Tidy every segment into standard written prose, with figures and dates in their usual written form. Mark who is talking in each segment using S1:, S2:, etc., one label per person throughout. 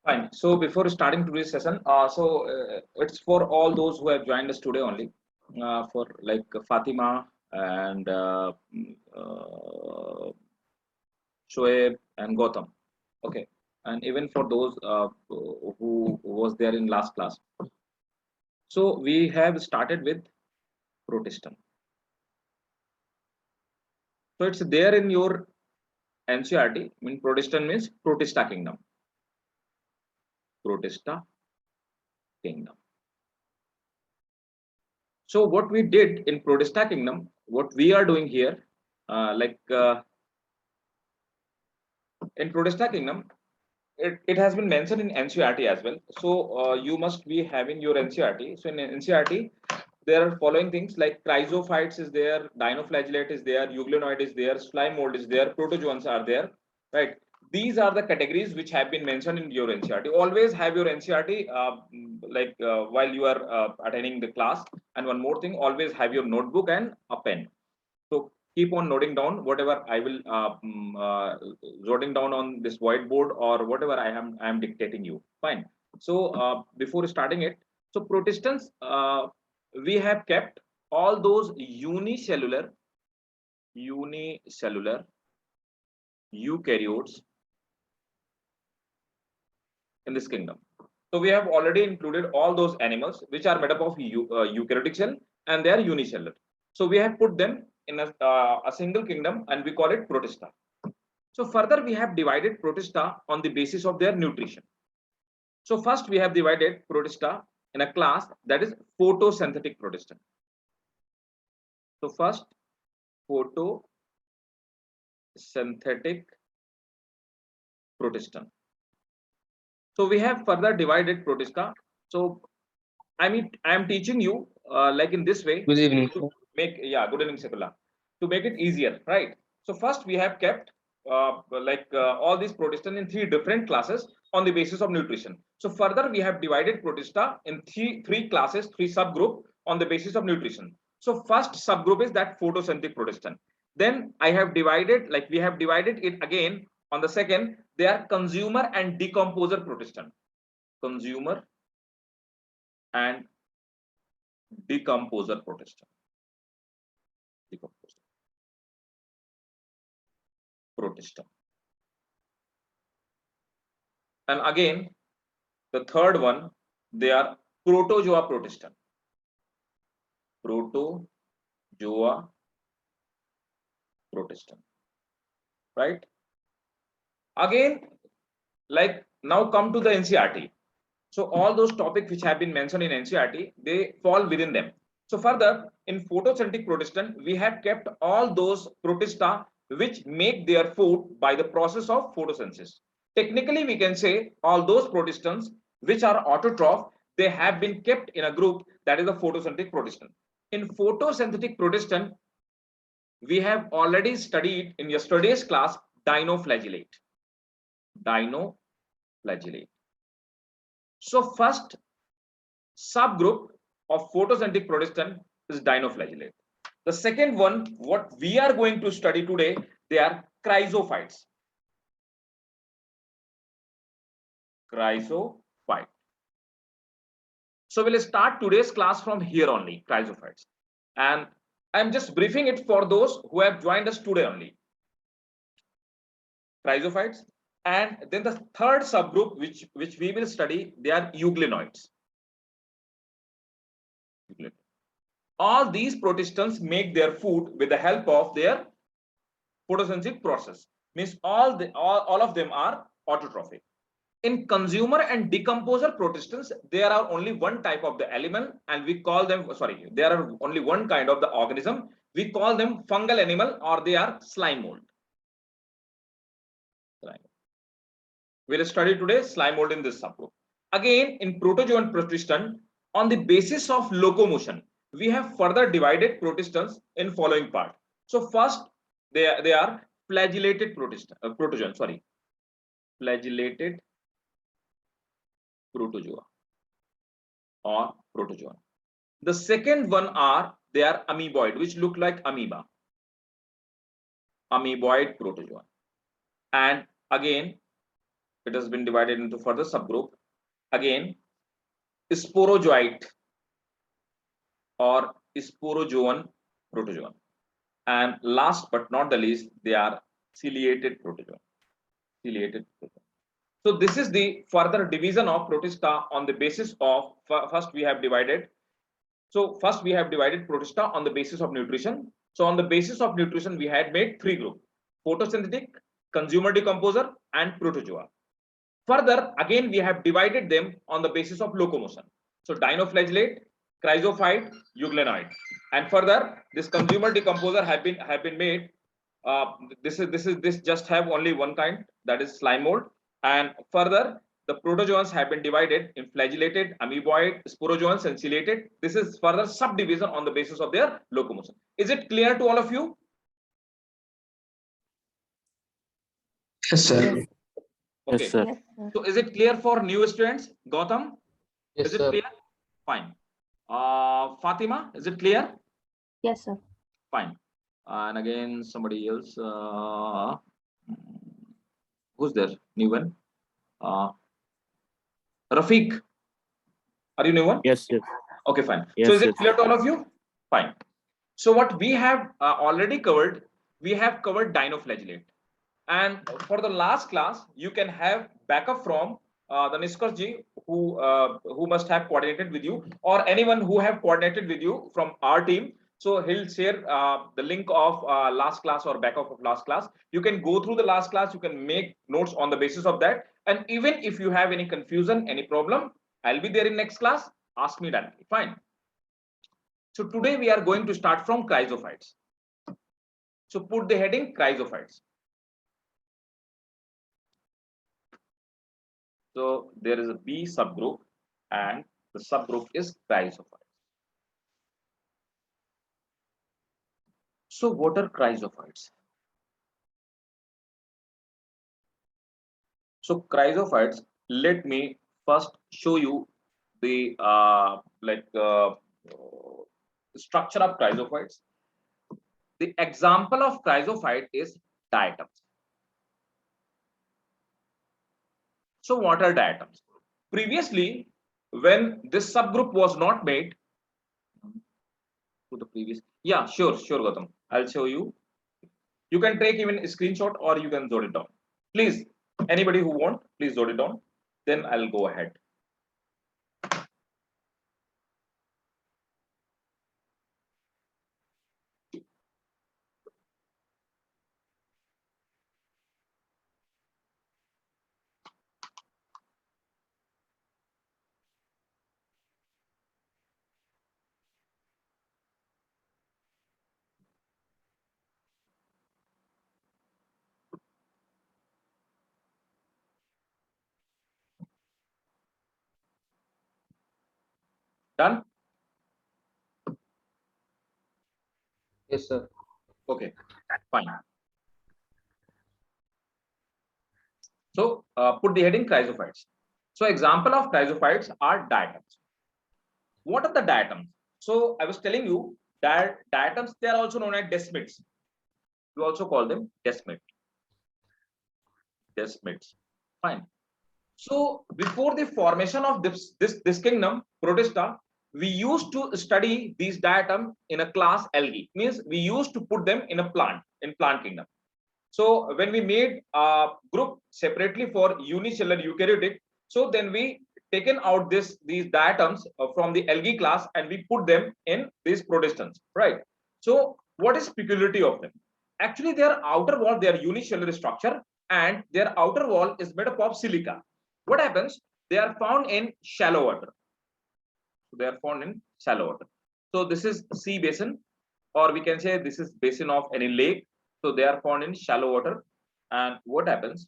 S1: Fine. So before starting today's session, it's for all those who have joined us today only, for like Fatima and Shoaib and Gautam. Okay, and even for those who was there in last class. So we have started with Protestant. So it's there in your NCRT. I mean, Protestant means Protesta Kingdom. Protesta Kingdom. So what we did in Protesta Kingdom, what we are doing here, in Protesta Kingdom, it has been mentioned in NCRT as well. So you must be having your NCRT. So in NCRT, there are following things like chrysophytes is there, dinoflagellate is there, euglenoid is there, slime mold is there, protozoans are there, right? These are the categories which have been mentioned in your NCRT. Always have your NCRT while you are attending the class. And one more thing, always have your notebook and a pen. So keep on noting down whatever I will jotting down on this whiteboard or whatever I am dictating you. Fine. So before starting it, so Protestants, we have kept all those unicellular eukaryotes in this kingdom. So we have already included all those animals which are made up of eukaryotic cell and they are unicellular. So we have put them in a single kingdom and we call it Protista. So further we have divided Protista on the basis of their nutrition. So first we have divided Protista in a class that is photosynthetic Protista. So first photosynthetic Protista. So we have further divided Protista. So I am teaching you like in this way.
S2: Good evening.
S1: To make good evening, Sekula. To make it easier, right? So first we have kept all these Protista in three different classes on the basis of nutrition. So further we have divided Protista in three classes, three subgroup on the basis of nutrition. So first subgroup is that photosynthetic Protista. Then I have divided, like we have divided it again on the second, they are consumer and decomposer Protista. Consumer and decomposer Protista. Protista. And again, the third one, they are protozoa Protista. Protozoa Protista. Right? Again, like now come to the NCRT. So all those topics which have been mentioned in NCRT, they fall within them. So further, in photosynthetic Protista, we have kept all those Protista which make their food by the process of photosynthesis. Technically, we can say all those Protistans which are autotroph, they have been kept in a group that is the photosynthetic Protista. In photosynthetic Protista, we have already studied in yesterday's class dinoflagellate. Dinoflagellate. So first subgroup of photosynthetic Protista is dinoflagellate. The second one, what we are going to study today, they are chrysophytes. Chrysophyte. So we'll start today's class from here only, chrysophytes. And I'm just briefing it for those who have joined us today only. Chrysophytes. And then the third subgroup which we will study, they are euglenoids. All these Protistans make their food with the help of their photosynthetic process. Means all of them are autotrophic. In consumer and decomposer Protistans, there are only one type of the element, and we call them, there are only one kind of the organism. We call them fungal animal, or they are slime mold. We'll study today slime mold in this subgroup. Again, in protozoan Protista, on the basis of locomotion, we have further divided Protistans in following part. So first, they are flagellated protozoan. Flagellated protozoa or protozoan. The second one they are amoeboid, which look like amoeba. Amoeboid protozoan. And again, it has been divided into further subgroup. Again, sporozoite or sporozoan protozoan. And last but not the least, they are ciliated protozoan. Ciliated protozoan. So this is the further division of Protista on the basis of, first we have divided. So first we have divided Protista on the basis of nutrition. So on the basis of nutrition, we had made three groups: photosynthetic, consumer decomposer, and protozoa. Further, again, we have divided them on the basis of locomotion. So dinoflagellate, chrysophyte, euglenoid, and further this consumer decomposer have been made. This just have only one kind, that is slime mold, and further the protozoans have been divided in flagellated, amoeboid, sporozoans, and ciliated. This is further subdivision on the basis of their locomotion. Is it clear to all of you?
S2: Yes, sir.
S1: Okay.
S3: Yes, sir.
S4: Yes, sir.
S1: So is it clear for new students? Gautam,
S2: Yes,
S1: is it
S2: sir.
S1: clear? Fine. Fatima, is it clear?
S4: Yes, sir.
S1: Fine. And again, somebody else. Who's there? New one. Rafiq. Are you new one?
S3: Yes, yes.
S1: Okay, fine.
S3: Yes,
S1: So is it
S3: yes.
S1: clear to all of you? Fine. So what we have already covered, we have covered dinoflagellate. And for the last class, you can have backup from the Niskar ji, who must have coordinated with you, or anyone who have coordinated with you from our team. So he'll share the link of last class or backup of last class. You can go through the last class. You can make notes on the basis of that. And even if you have any confusion, any problem, I'll be there in next class. Ask me directly. Fine. So today we are going to start from chrysophytes. So put the heading chrysophytes. So there is a B subgroup, and the subgroup is chrysophytes. So what are chrysophytes? So chrysophytes, let me first show you the structure of chrysophytes. The example of chrysophyte is diatoms. So what are diatoms? Previously, when this subgroup was not made, to the previous, yeah, sure, Gautam, I'll show you. You can take even a screenshot or you can jot it down. Please, anybody who want, please jot it down. Then I'll go ahead. Done?
S2: Yes, sir.
S1: Okay, fine. So put the heading chrysophytes. So example of chrysophytes are diatoms. What are the diatoms? So I was telling you that diatoms, they are also known as desmids. You also call them desmid. Desmids. Fine. So before the formation of this kingdom, Protista, we used to study these diatoms in a class algae. Means we used to put them in a plant, in plant kingdom. So when we made a group separately for unicellular eukaryotic, so then we taken out these diatoms from the algae class and we put them in these protistans, right? So what is peculiarity of them? Actually, their outer wall, their unicellular structure, and their outer wall is made up of silica. What happens? They are found in shallow water. They are found in shallow water. So this is sea basin, or we can say this is basin of any lake. So they are found in shallow water. And what happens?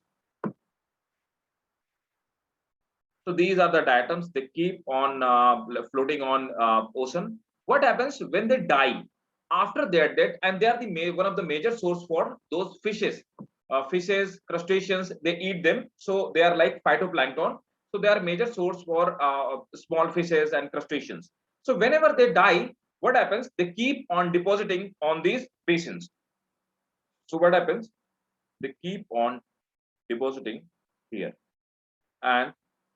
S1: So these are the diatoms. They keep on floating on ocean. What happens when they die? After they are dead, and they are one of the major source for those fishes. Fishes, crustaceans, they eat them. So they are like phytoplankton. So they are major source for small fishes and crustaceans. So whenever they die, what happens? They keep on depositing on these basins. So what happens? They keep on depositing here. and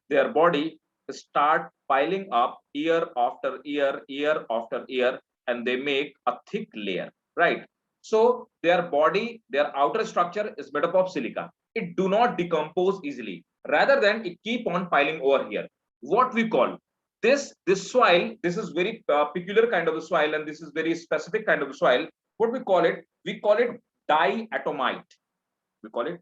S1: their body start piling up year after year, year after year, and they make a thick layer, right? So their body, their outer structure is made up of silica. It do not decompose easily. Rather than it keep on piling over here. What we call this soil, this is very peculiar kind of a soil, and this is very specific kind of soil. What we call it? We call it diatomite. We call it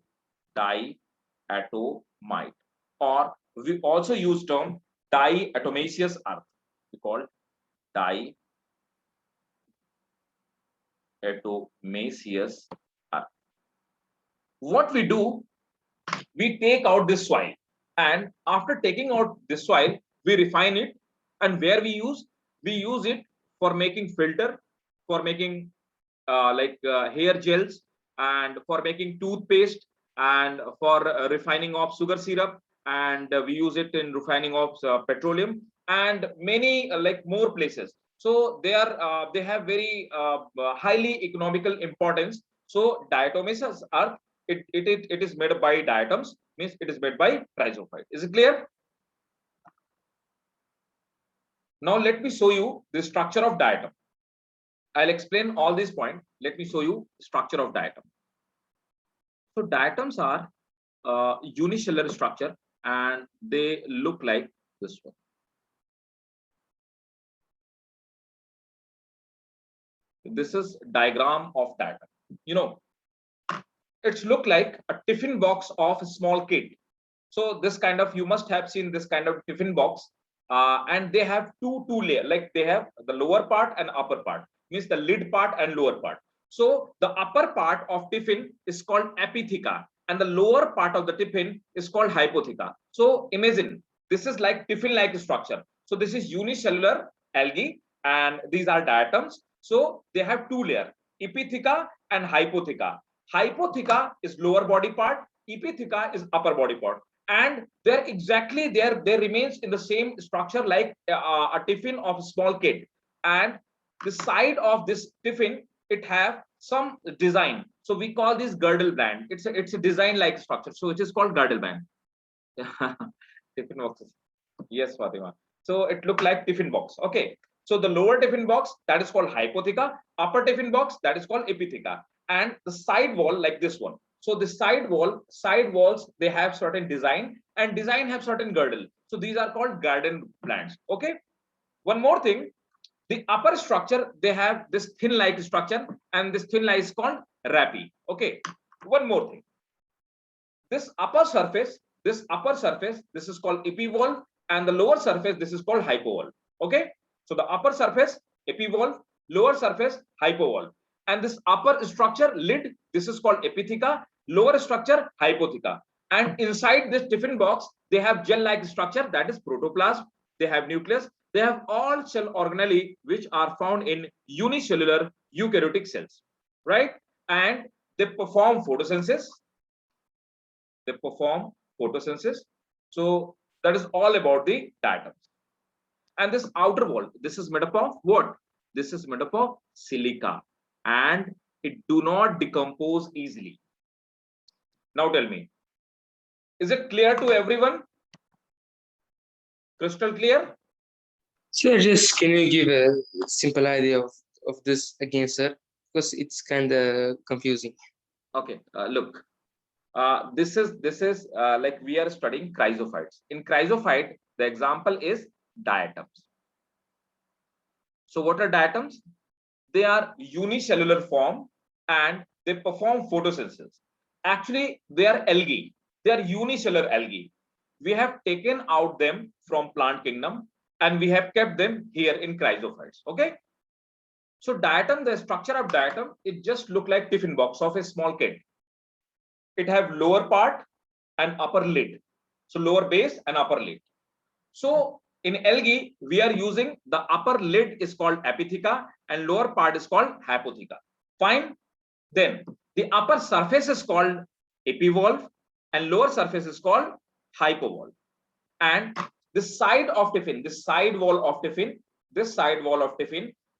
S1: diatomite, or we also use term diatomaceous earth. We call diatomaceous earth. What we do, we take out this soil, and after taking out this soil, we refine it, and where we use it for making filter, for making hair gels, and for making toothpaste, and for refining of sugar syrup, and we use it in refining of petroleum, and many like more places. So they have very highly economical importance. So diatomaceous earth, it is made by diatoms, means it is made by trichophyte. Is it clear? Now let me show you the structure of diatom. I'll explain all these points. Let me show you structure of diatom. So diatoms are unicellular structure, and they look like this one. This is diagram of diatom. You know, it's look like a tiffin box of a small kid. So this kind of, you must have seen this kind of tiffin box, and they have two layer, like they have the lower part and upper part, means the lid part and lower part. So the upper part of tiffin is called epitheca, and the lower part of the tiffin is called hypotheca. So imagine this is like tiffin like structure. So this is unicellular algae, and these are diatoms. So they have two layers, epitheca and hypotheca. Hypotheca is lower body part, epitheca is upper body part, and they're exactly there. They remains in the same structure like a tiffin of a small kid. And the side of this tiffin, it have some design. So we call this girdle band. It's a design like structure. So it is called girdle band. Tiffin boxes. Yes, Fatima. So it look like tiffin box. Okay. So the lower tiffin box, that is called hypotheca. Upper tiffin box, that is called epitheca. And the side wall like this one. So the side walls, they have certain design, and design have certain girdle. So these are called garden plants. Okay. One more thing, the upper structure, they have this thin like structure, and this thin like is called rapi. Okay. One more thing, this upper surface, this is called epivolve, and the lower surface, this is called hypovolve. Okay. So the upper surface epivolve, lower surface hypovolve, and this upper structure lid, this is called epitheca, lower structure hypotheca. And inside this tiffin box, they have gel like structure, that is protoplasm. They have nucleus. They have all cell organelle which are found in unicellular eukaryotic cells, right? And they perform photosynthesis. So that is all about the diatoms. And this outer wall, this is made up of what? This is made up of silica, and it do not decompose easily. Now tell me, is it clear to everyone? Crystal clear?
S2: Sir, just can you give a simple idea of this again, sir? Because it's kind of confusing.
S1: Okay, look, this is like we are studying chrysophytes. In chrysophyte, the example is diatoms. So what are diatoms? They are unicellular form, and they perform photosynthesis. Actually, they are algae. They are unicellular algae. We have taken out them from plant kingdom, and we have kept them here in chrysophytes. Okay. So diatom, the structure of diatom, it just look like tiffin box of a small kid. It have lower part and upper lid. So lower base and upper lid. So in algae, we are using the upper lid is called epitheca, and lower part is called hypotheca. Fine. Then the upper surface is called epivolve, and lower surface is called hypovolve. And this side of tiffin, this side wall of tiffin,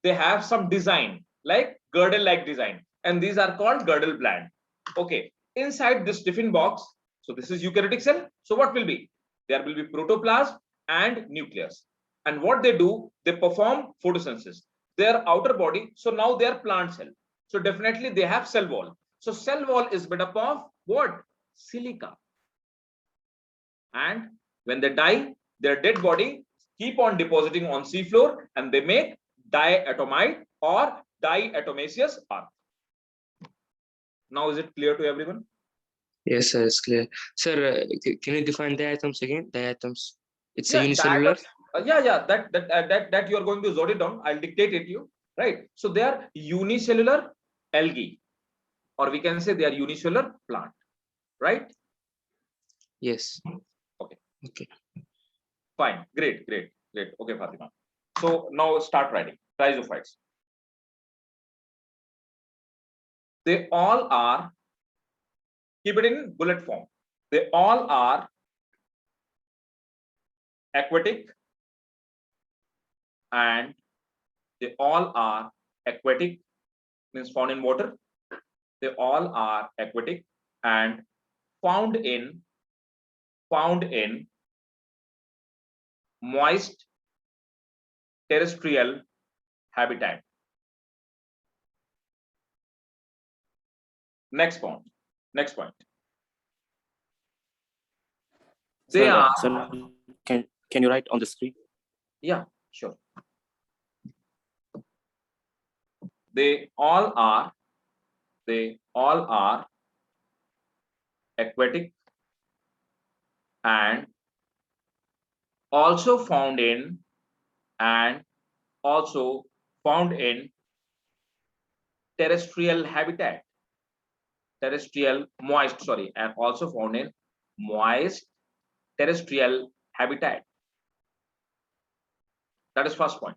S1: they have some design like girdle like design, and these are called girdle band. Okay. Inside this tiffin box, so this is eukaryotic cell. So what will be? There will be protoplasm and nucleus. And what they do, they perform photosynthesis. Their outer body, so now they are plant cell. So definitely they have cell wall. So cell wall is made up of what? Silica. And when they die, their dead body keep on depositing on seafloor and they make diatomite or diatomaceous earth. Now is it clear to everyone?
S2: Yes, sir, it's clear. Sir, can you define diatoms again? Diatoms. It's a
S1: Yeah,
S2: unicellular.
S1: that you are going to jot it down. I'll dictate it to you, right? So they are unicellular algae, or we can say they are unicellular plant, right?
S2: Yes.
S1: Okay.
S2: Okay.
S1: Fine. Great. Okay, Fatima. So now start writing. Rhizophytes. They all are, keep it in bullet form. They all are aquatic, and they all are aquatic, means found in water. They all are aquatic and found in moist terrestrial habitat. Next point. They are.
S3: Sir, can you write on the screen?
S1: Yeah, sure. They all are aquatic and also found in terrestrial habitat. And also found in moist terrestrial habitat. That is first point.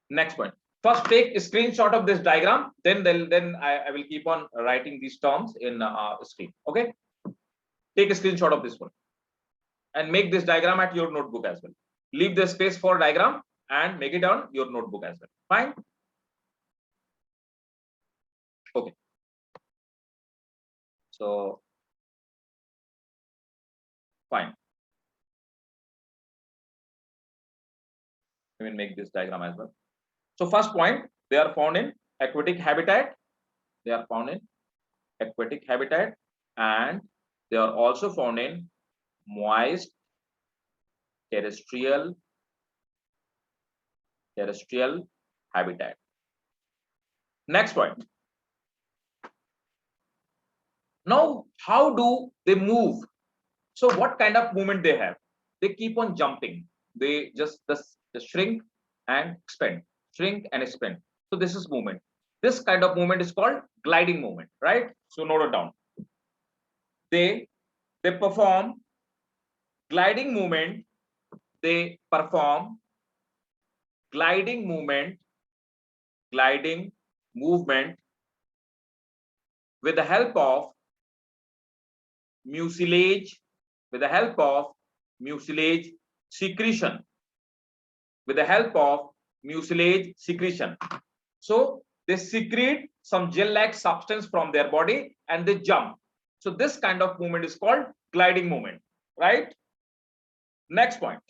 S1: Next point. First, take a screenshot of this diagram. Then I will keep on writing these terms in screen. Okay. Take a screenshot of this one and make this diagram at your notebook as well. Leave the space for diagram and make it on your notebook as well. Fine. Okay. So fine. We will make this diagram as well. So first point, they are found in aquatic habitat. And they are also found in moist terrestrial habitat. Next point. Now, how do they move? So what kind of movement they have? They keep on jumping. They just shrink and expand, shrink and expand. So this is movement. This kind of movement is called gliding movement, right? So note it down. They perform gliding movement. They perform gliding movement with the help of mucilage, secretion. So they secrete some gel-like substance from their body and they jump. So this kind of movement is called gliding movement, right? Next point.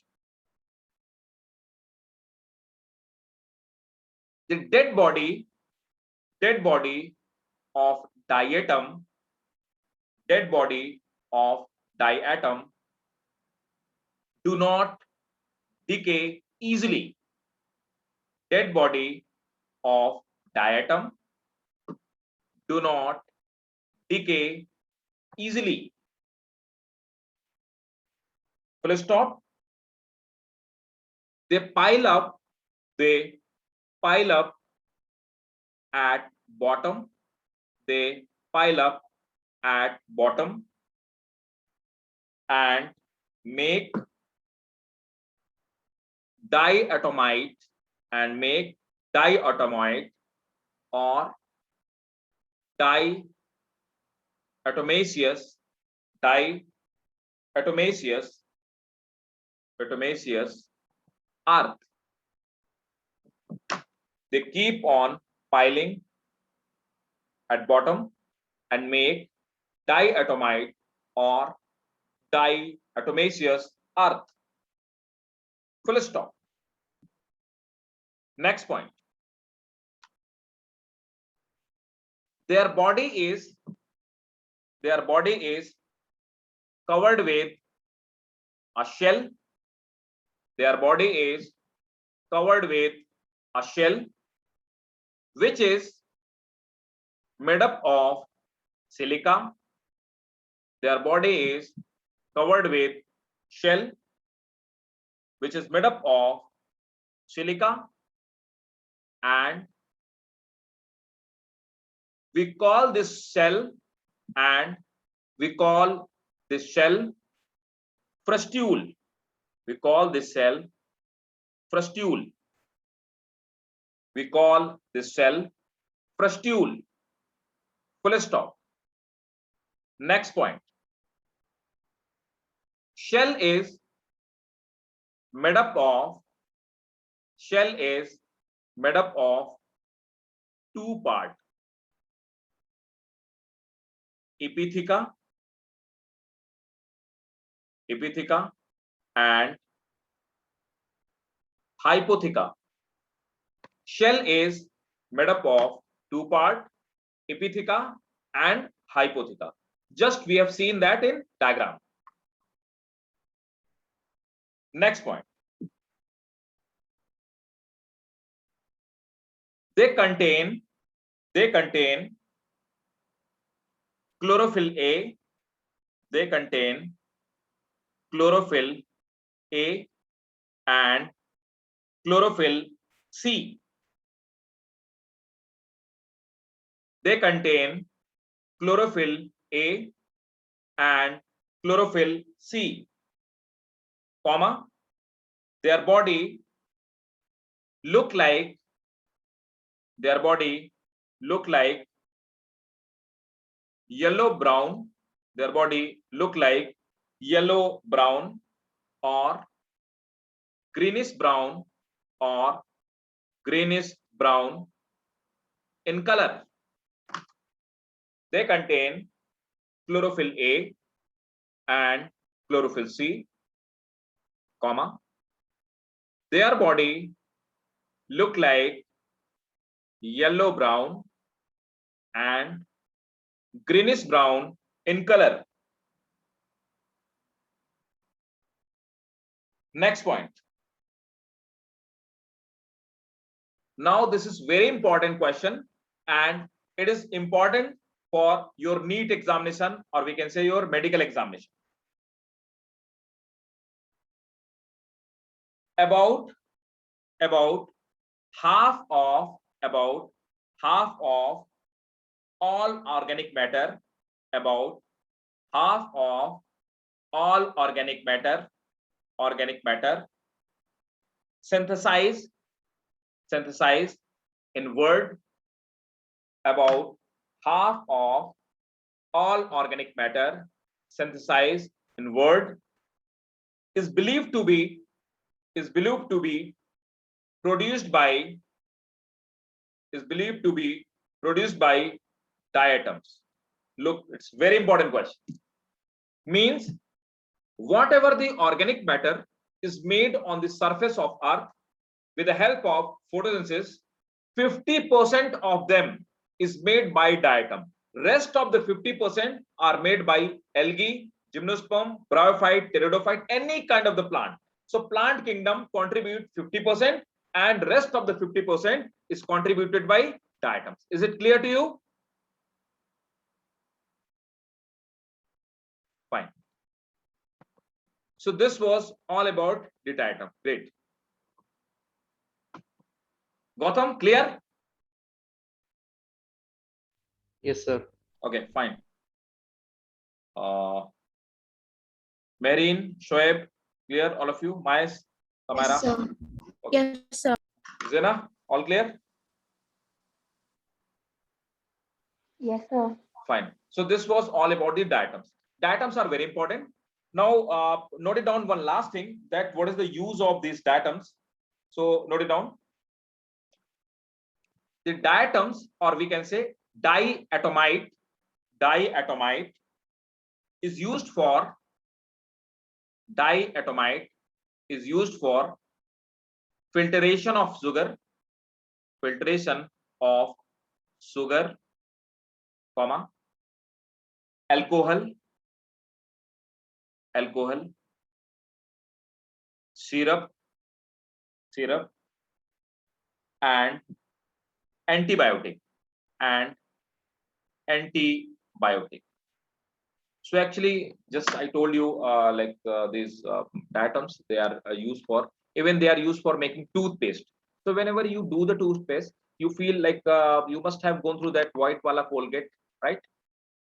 S1: The dead body of diatom do not decay easily. Dead body of diatom do not decay easily. Full stop. They pile up at bottom. And make diatomite or diatomaceous earth. They keep on piling at bottom and make diatomite or diatomaceous earth. Full stop. Next point. Their body is covered with a shell. Their body is covered with a shell which is made up of silica. Their body is covered with shell which is made up of silica, and we call this shell frustule. We call this shell frustule. We call this shell frustule. Full stop. Next point. Shell is made up of two parts. Epitheca and hypotheca. Shell is made up of two parts, epitheca and hypotheca. Just we have seen that in diagram. Next point. They contain chlorophyll A. They contain chlorophyll A and chlorophyll C. They contain chlorophyll A and chlorophyll C, comma, their body look like yellow brown. Their body look like yellow brown or greenish brown in color. They contain chlorophyll A and chlorophyll C, comma, their body look like yellow brown and greenish brown in color. Next point. Now this is very important question, and it is important for your NEET examination, or we can say your medical examination. About half of all organic matter, synthesize in word. About half of all organic matter synthesized in word is believed to be produced by diatoms. Look, it's very important question. Means whatever the organic matter is made on the surface of earth with the help of photosynthesis, 50% of them is made by diatom. Rest of the 50% are made by algae, gymnosperm, bryophyte, pteridophyte, any kind of the plant. So plant kingdom contribute 50% and rest of the 50% is contributed by diatoms. Is it clear to you? Fine. So this was all about the diatom. Great. Gautam, clear?
S2: Yes, sir.
S1: Okay, fine. Marine, Shoaib, clear all of you? Mais, Tamara?
S4: Yes, sir.
S1: Okay.
S4: Yes, sir.
S1: Zena, all clear?
S4: Yes, sir.
S1: Fine. So this was all about the diatoms. Diatoms are very important. Now, note it down one last thing, that what is the use of these diatoms. So note it down. The diatoms, or we can say diatomite is used for diatomite is used for filtration of sugar, comma, alcohol, syrup, and antibiotic. So actually, just I told you, these diatoms, they are used for, even they are used for making toothpaste. So whenever you do the toothpaste, you feel like you must have gone through that white wala Colgate, right?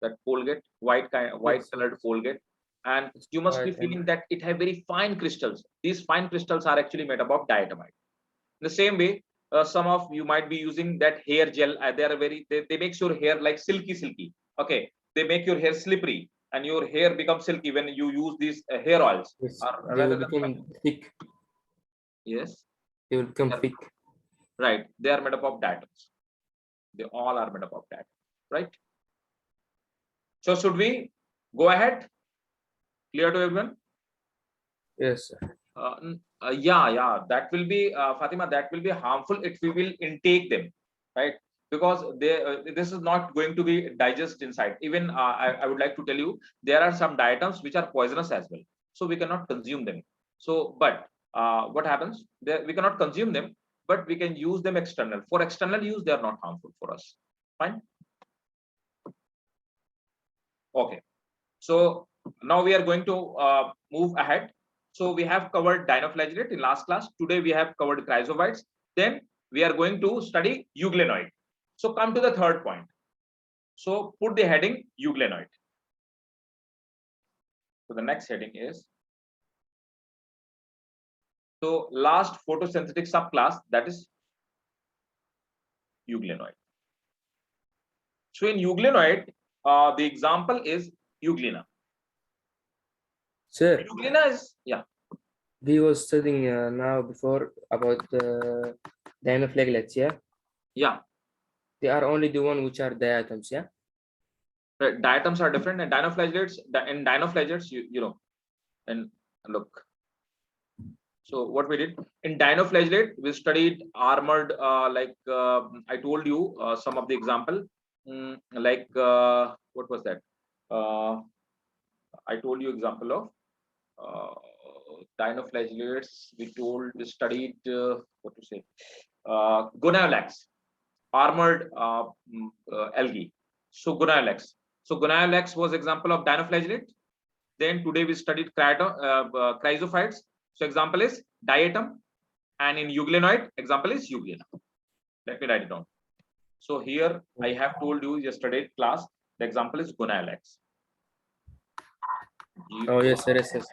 S1: That Colgate, white
S2: Yes,
S1: colored
S2: yes.
S1: Colgate, and
S2: It's
S1: you must be
S2: quite
S1: feeling that it have very fine crystals. These fine crystals are actually made up of diatomite. In the same way, some of you might be using that hair gel. They are they make your hair like silky. Okay, they make your hair slippery, and your hair becomes silky when you use these hair oils.
S2: yes.
S1: Or
S2: They
S1: rather
S2: will
S1: than
S2: become thick.
S1: yes,
S2: They will become
S1: yeah,
S2: thick.
S1: right. They are made up of diatoms. They all are made up of diatoms, right? So should we go ahead? Clear to everyone?
S2: Yes, sir.
S1: Yeah, that will be Fatima. That will be harmful if we will intake them, right? Because this is not going to be digest inside. Even I would like to tell you, there are some diatoms which are poisonous as well, so we cannot consume them. So, but what happens? We cannot consume them, but we can use them external. For external use, they are not harmful for us. Fine. Okay. So now we are going to move ahead. So we have covered dinoflagellate in last class. Today we have covered chrysovites. Then we are going to study euglenoid. So come to the third point. So put the heading euglenoid. So the next heading is, so last photosynthetic subclass, that is euglenoid. So in euglenoid, the example is euglena.
S2: Sir,
S1: Euglena is, yeah.
S2: we was studying now before about the dinoflagellates, yeah?
S1: Yeah.
S2: They are only the one which are diatoms, yeah?
S1: Diatoms are different, and dinoflagellates, you know, and look. So what we did in dinoflagellate, we studied armored, I told you some of the example, what was that? I told you example of dinoflagellates. We studied what to say, Goniolex, armored algae. So Goniolex was example of dinoflagellate. Then today we studied chrysophytes. So example is diatom, and in euglenoid example is euglena. Let me write it down. So here I have told you yesterday class, the example is Goniolex.
S2: Oh, yes, sir, yes, yes.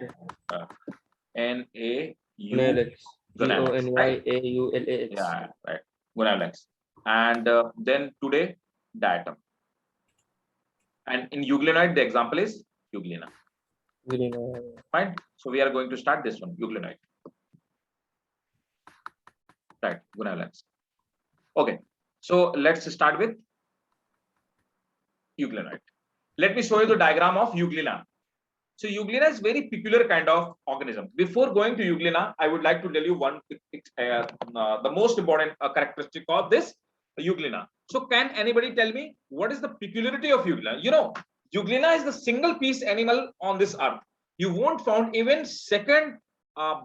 S1: N-A-U
S2: Goniolex.
S1: Goniolex, right?
S2: Goniolex.
S1: Yeah, right. Goniolex. And then today diatom. And in euglenoid the example is euglena. Fine. So we are going to start this one, euglenoid. Right, Goniolex. Okay. So let's start with euglenoid. Let me show you the diagram of euglena. So euglena is very peculiar kind of organism. Before going to euglena, I would like to tell you the most important characteristic of this euglena. So can anybody tell me what is the peculiarity of euglena? You know, euglena is the single piece animal on this earth. You won't find even second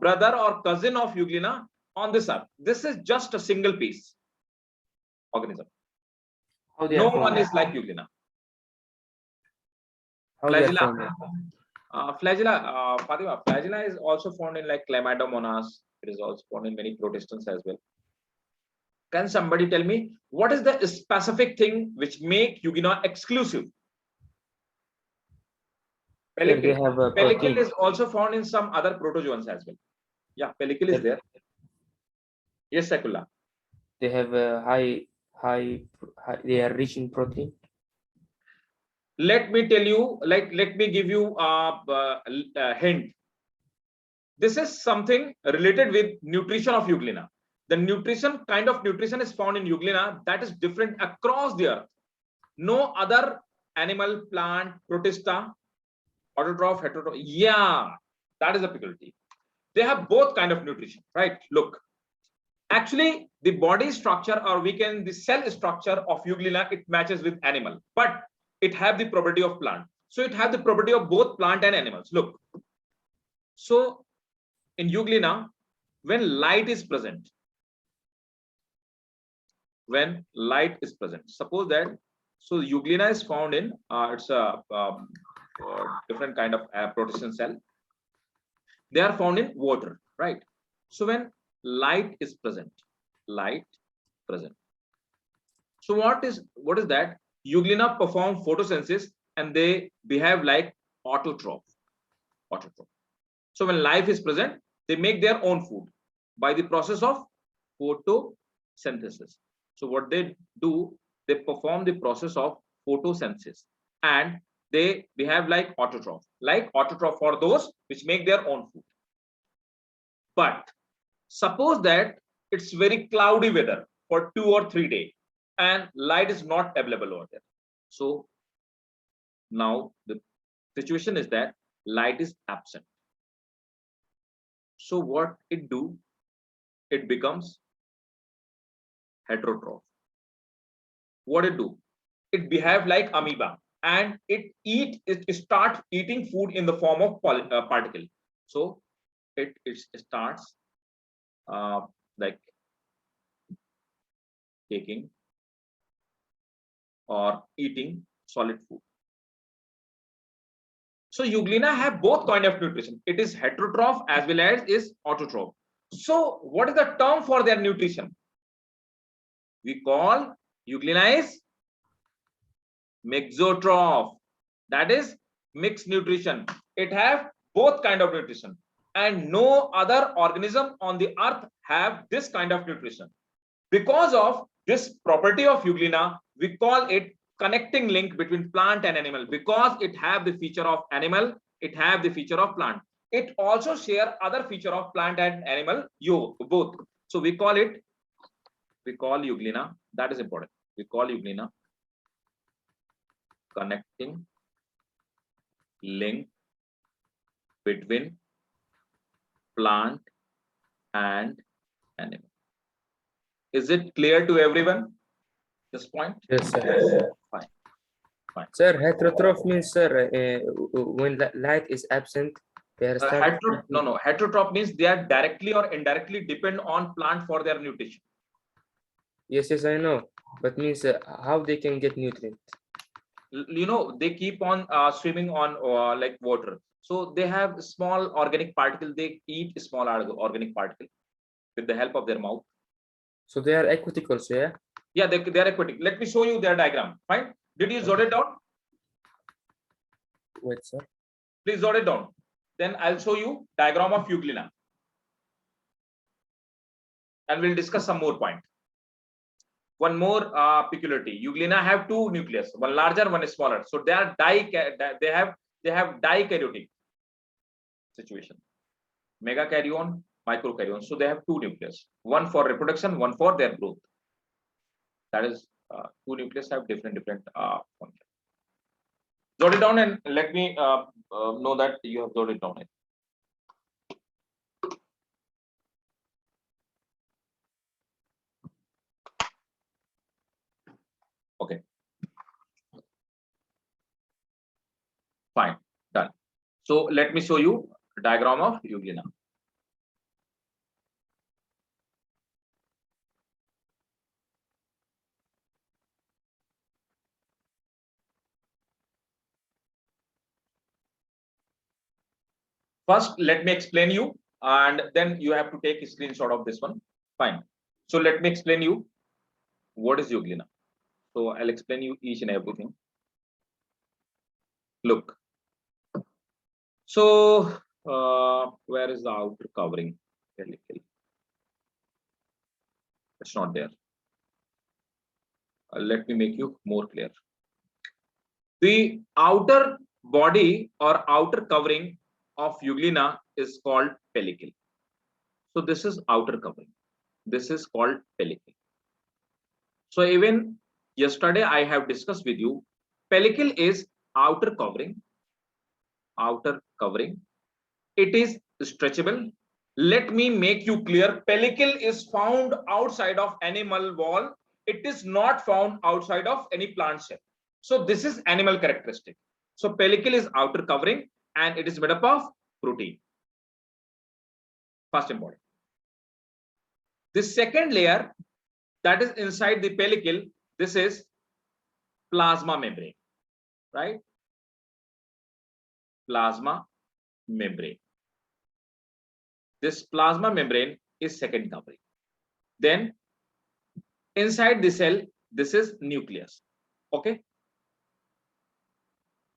S1: brother or cousin of euglena on this earth. This is just a single piece organism. No one is like euglena. Flagella. Fatima, flagella is also found in like Chlamydomonas. It is also found in many protistans as well. Can somebody tell me what is the specific thing which make euglena exclusive? Pellicle. Pellicle is also found in some other protozoans as well. Yeah, pellicle is there. Yes, Sakulla.
S2: They have a high, they are rich in protein.
S1: Let me tell you, let me give you a hint. This is something related with nutrition of euglena. The kind of nutrition is found in euglena that is different across the earth. No other animal, plant, protista, autotroph, heterotroph. Yeah, That is the peculiarity. They have both kind of nutrition, right? Look, actually the body structure, or we can the cell structure of Euglena, it matches with animal, but it have the property of plant. So it have the property of both plant and animals. Look, so in Euglena, when light is present, suppose that, so Euglena is found in it's a different kind of protein cell. They are found in water, right? So when light is present, so what is that? Euglena perform photosynthesis and they behave like autotroph. So when life is present, they make their own food by the process of photosynthesis. So what they do, they perform the process of photosynthesis and they behave like autotroph for those which make their own food. But suppose that it's very cloudy weather for 2 or 3 days and light is not available over there. So now the situation is that light is absent. So what it do? It becomes heterotroph. What it do? It behave like amoeba and it start eating food in the form of particle. So it starts like taking or eating solid food. So Euglena have both kind of nutrition. It is heterotroph as well as is autotroph. So what is the term for their nutrition? We call Euglena is mixotroph. That is mixed nutrition. It have both kind of nutrition and no other organism on the earth have this kind of nutrition. Because of this property of Euglena, we call it connecting link between plant and animal. Because it have the feature of animal, it have the feature of plant. It also share other feature of plant and animal, both. So we call Euglena, that is important. We call Euglena connecting link between plant and animal. Is it clear to everyone? This point?
S2: Yes, sir.
S1: Fine.
S2: Sir, heterotroph means, sir, when light is absent, they are
S1: heterotroph means they are directly or indirectly depend on plant for their nutrition.
S2: Yes, I know, but means how they can get nutrient?
S1: You know, they keep on swimming on like water. So they have small organic particle. They eat small organic particle with the help of their mouth.
S2: So they are aquatic also, yeah?
S1: Yeah, they are aquatic. Let me show you their diagram. Fine. Did you jot it down?
S2: Wait, sir.
S1: Please jot it down. Then I'll show you diagram of Euglena. And we'll discuss some more point. One more peculiarity. Euglena have two nucleus, one larger, one smaller. So they are they have dikaryotic situation. Megakaryon, microkaryon. So they have two nucleus, one for reproduction, one for their growth. That is, two nucleus have different function. Jot it down and let me know that you have jotted down it. Okay. Fine, done. So let me show you a diagram of Euglena. First, let me explain you, and then you have to take a screenshot of this one. Fine. So let me explain you what is Euglena. So I'll explain you each and everything. Look. So where is the outer covering? It's not there. Let me make you more clear. The outer body or outer covering of Euglena is called pellicle. So this is outer covering. This is called pellicle. So even yesterday I have discussed with you, pellicle is outer covering it is stretchable. Let me make you clear. Pellicle is found outside of animal wall. It is not found outside of any plant cell. So this is animal characteristic. So pellicle is outer covering and it is made up of protein. First important. The second layer that is inside the pellicle, this is plasma membrane, right? Plasma membrane. This plasma membrane is second covering. Then inside the cell, this is nucleus. Okay.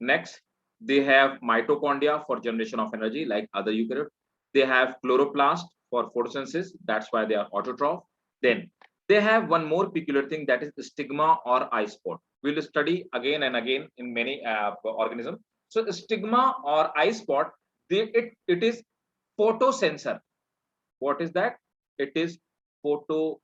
S1: Next, they have mitochondria for generation of energy, like other eukaryote. They have chloroplast for photosynthesis. That's why they are autotroph. Then they have one more peculiar thing, that is the stigma or eye spot. We'll study again and again in many organisms. So the stigma or eye spot, it is photosensor. What is that? It is photosensor.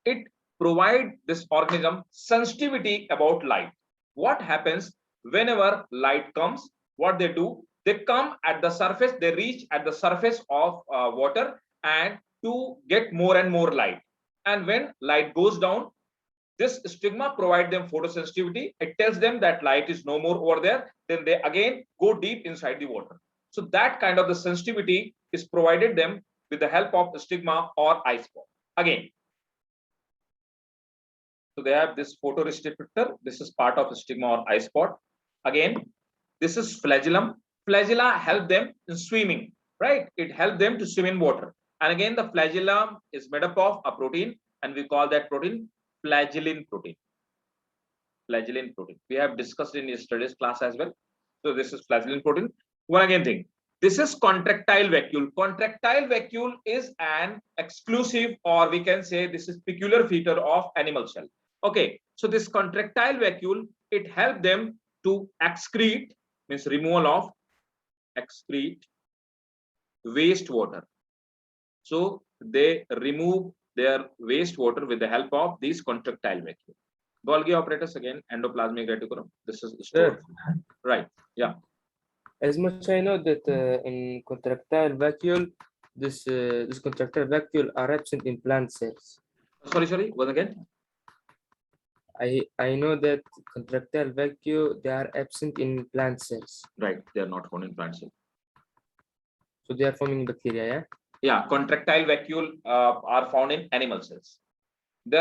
S1: It provides this organism sensitivity about light. What happens whenever light comes? What they do? They come at the surface. They reach at the surface of water and to get more and more light. And when light goes down, this stigma provides them photosensitivity. It tells them that light is no more over there. Then they again go deep inside the water. So that kind of the sensitivity is provided them with the help of the stigma or eye spot. Again, so they have this photoreceptor. This is part of the stigma or eye spot. Again, this is flagellum. Flagella help them in swimming, right? It helps them to swim in water. And again, the flagellum is made up of a protein, and we call that protein flagellin protein. Flagellin protein. We have discussed in yesterday's class as well. So this is flagellin protein. One again thing. This is contractile vacuole. Contractile vacuole is an exclusive, or we can say this is peculiar feature of animal cell. Okay, so this contractile vacuole, it helps them to excrete, means removal of excrete wastewater. So they remove their wastewater with the help of these contractile vacuole. Golgi apparatus again, endoplasmic reticulum. This is stored. Right. Yeah.
S2: As much I know that in contractile vacuole, this contractile vacuole are absent in plant cells.
S1: Sorry. Once again.
S2: I know that contractile vacuole, they are absent in plant cells.
S1: Right. They are not found in plant cells.
S2: So they are forming bacteria, yeah?
S1: Yeah, contractile vacuole are found in animal cells.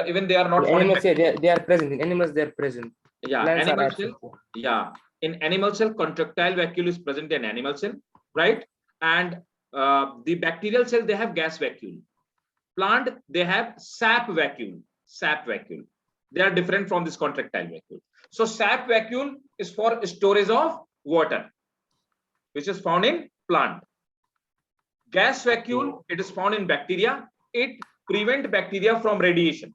S1: Even they are not
S2: In
S1: found
S2: animals, yeah, they are present. In animals, they are present.
S1: Yeah,
S2: Plants are
S1: animal
S2: absent.
S1: cell. Yeah, in animal cell, contractile vacuole is present in animal cell, right? And the bacterial cell, they have gas vacuole. Plant, they have sap vacuole. Sap vacuole. They are different from this contractile vacuole. So sap vacuole is for storage of water, which is found in plant. Gas vacuole, it is found in bacteria. It prevents bacteria from radiation.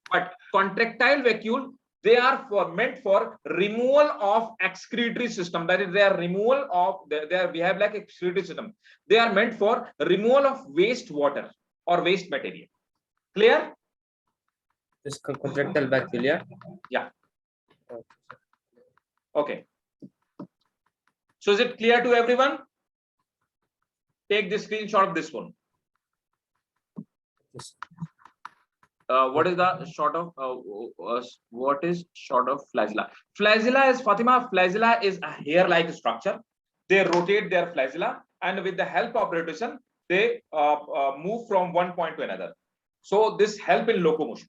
S1: But contractile vacuole, they are meant for removal of excretory system. That is, they are removal of we have like excretory system. They are meant for removal of waste water or waste material. Clear?
S2: This contractile vacuole, yeah?
S1: Yeah. Okay. So is it clear to everyone? Take the screenshot of this one.
S2: Yes.
S1: What is the short of what is short of flagella? Flagella is, Fatima, flagella is a hair-like structure. They rotate their flagella, and with the help of rotation, they move from one point to another. So this help in locomotion.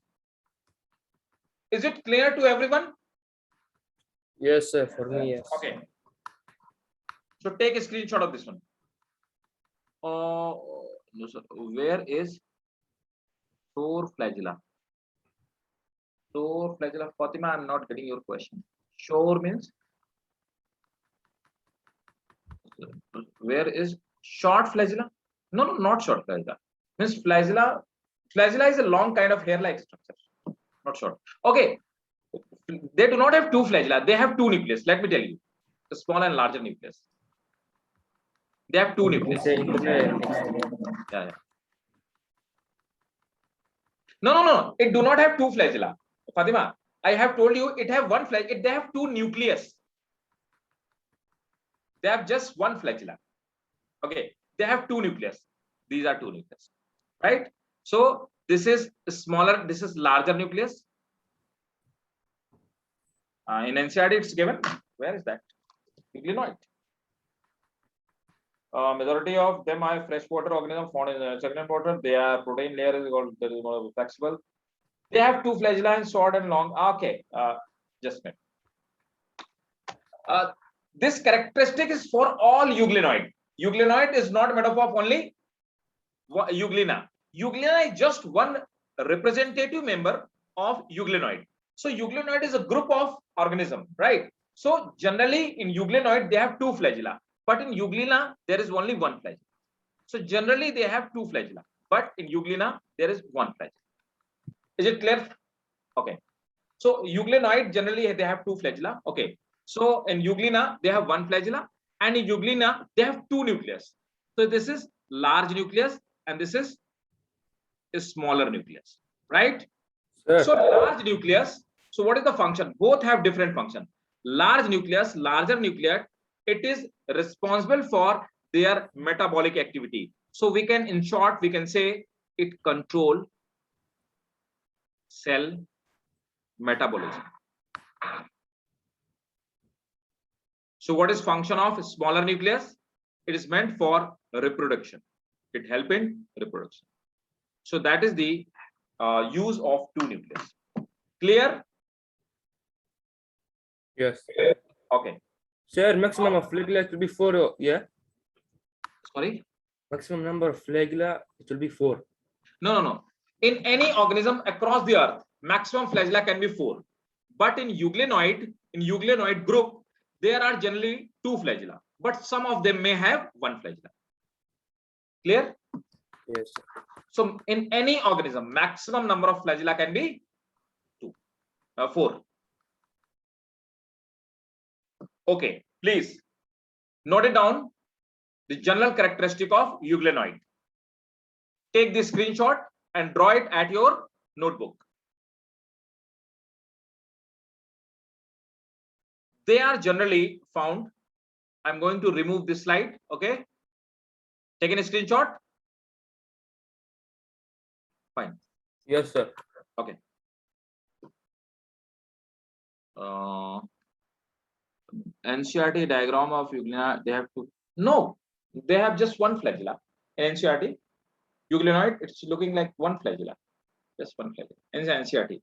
S1: Is it clear to everyone?
S2: Yes, sir. For me, yes.
S1: Okay. So take a screenshot of this one. No, sir. Where is shore flagella? Shore flagella, Fatima, I'm not getting your question. Shore means? Where is short flagella? No, not short flagella. Means flagella. Flagella is a long kind of hair-like structure, not short. Okay. They do not have two flagella. They have two nucleus. Let me tell you, the small and larger nucleus. They have two nucleus. Yeah. No. It do not have two flagella. Fatima, I have told you it have one flagella. They have two nucleus. They have just one flagella. Okay, they have two nucleus. These are two nucleus, right? So this is smaller, this is larger nucleus. In NCERT, it's given. Where is that? Euglenoid. Majority of them are freshwater organism found in stagnant water. Their protein layer is called flexible. They have two flagella, short and long. Okay, just a minute. This characteristic is for all euglenoid. Euglenoid is not made up of only euglena. Euglena is just one representative member of euglenoid. So euglenoid is a group of organism, right? So generally in euglenoid they have two flagella, but in euglena there is only one flagella. So generally they have two flagella, but in euglena there is one flagella. Is it clear? Okay. So euglenoid generally they have two flagella. Okay. So in euglena they have one flagella, and in euglena they have two nucleus. So this is large nucleus and this is a smaller nucleus, right?
S5: Sir.
S1: So large nucleus. So what is the function? Both have different function. Large nucleus, larger nucleus, it is responsible for their metabolic activity. So we can, in short, we can say it control cell metabolism. So what is function of smaller nucleus? It is meant for reproduction. It help in reproduction. So that is the use of two nucleus. Clear?
S5: Yes.
S1: Okay.
S5: Sir, maximum of flagella will be 4. Yeah.
S1: Sorry.
S5: Maximum number of flagella it will be 4.
S1: No. In any organism across the earth, maximum flagella can be 4. But in euglenoid group, there are generally 2 flagella. But some of them may have 1 flagella. Clear?
S5: Yes.
S1: So in any organism, maximum number of flagella can be 4. Okay, please note it down. The general characteristic of euglenoid. Take this screenshot and draw it at your notebook. They are generally found. I'm going to remove this slide. Okay. Taking a screenshot. Fine.
S5: Yes, sir.
S1: Okay. NCERT diagram of euglena. They have to. No, they have just one flagella. In NCERT, euglenoid, it's looking like one flagella. Just one flagella. In NCERT.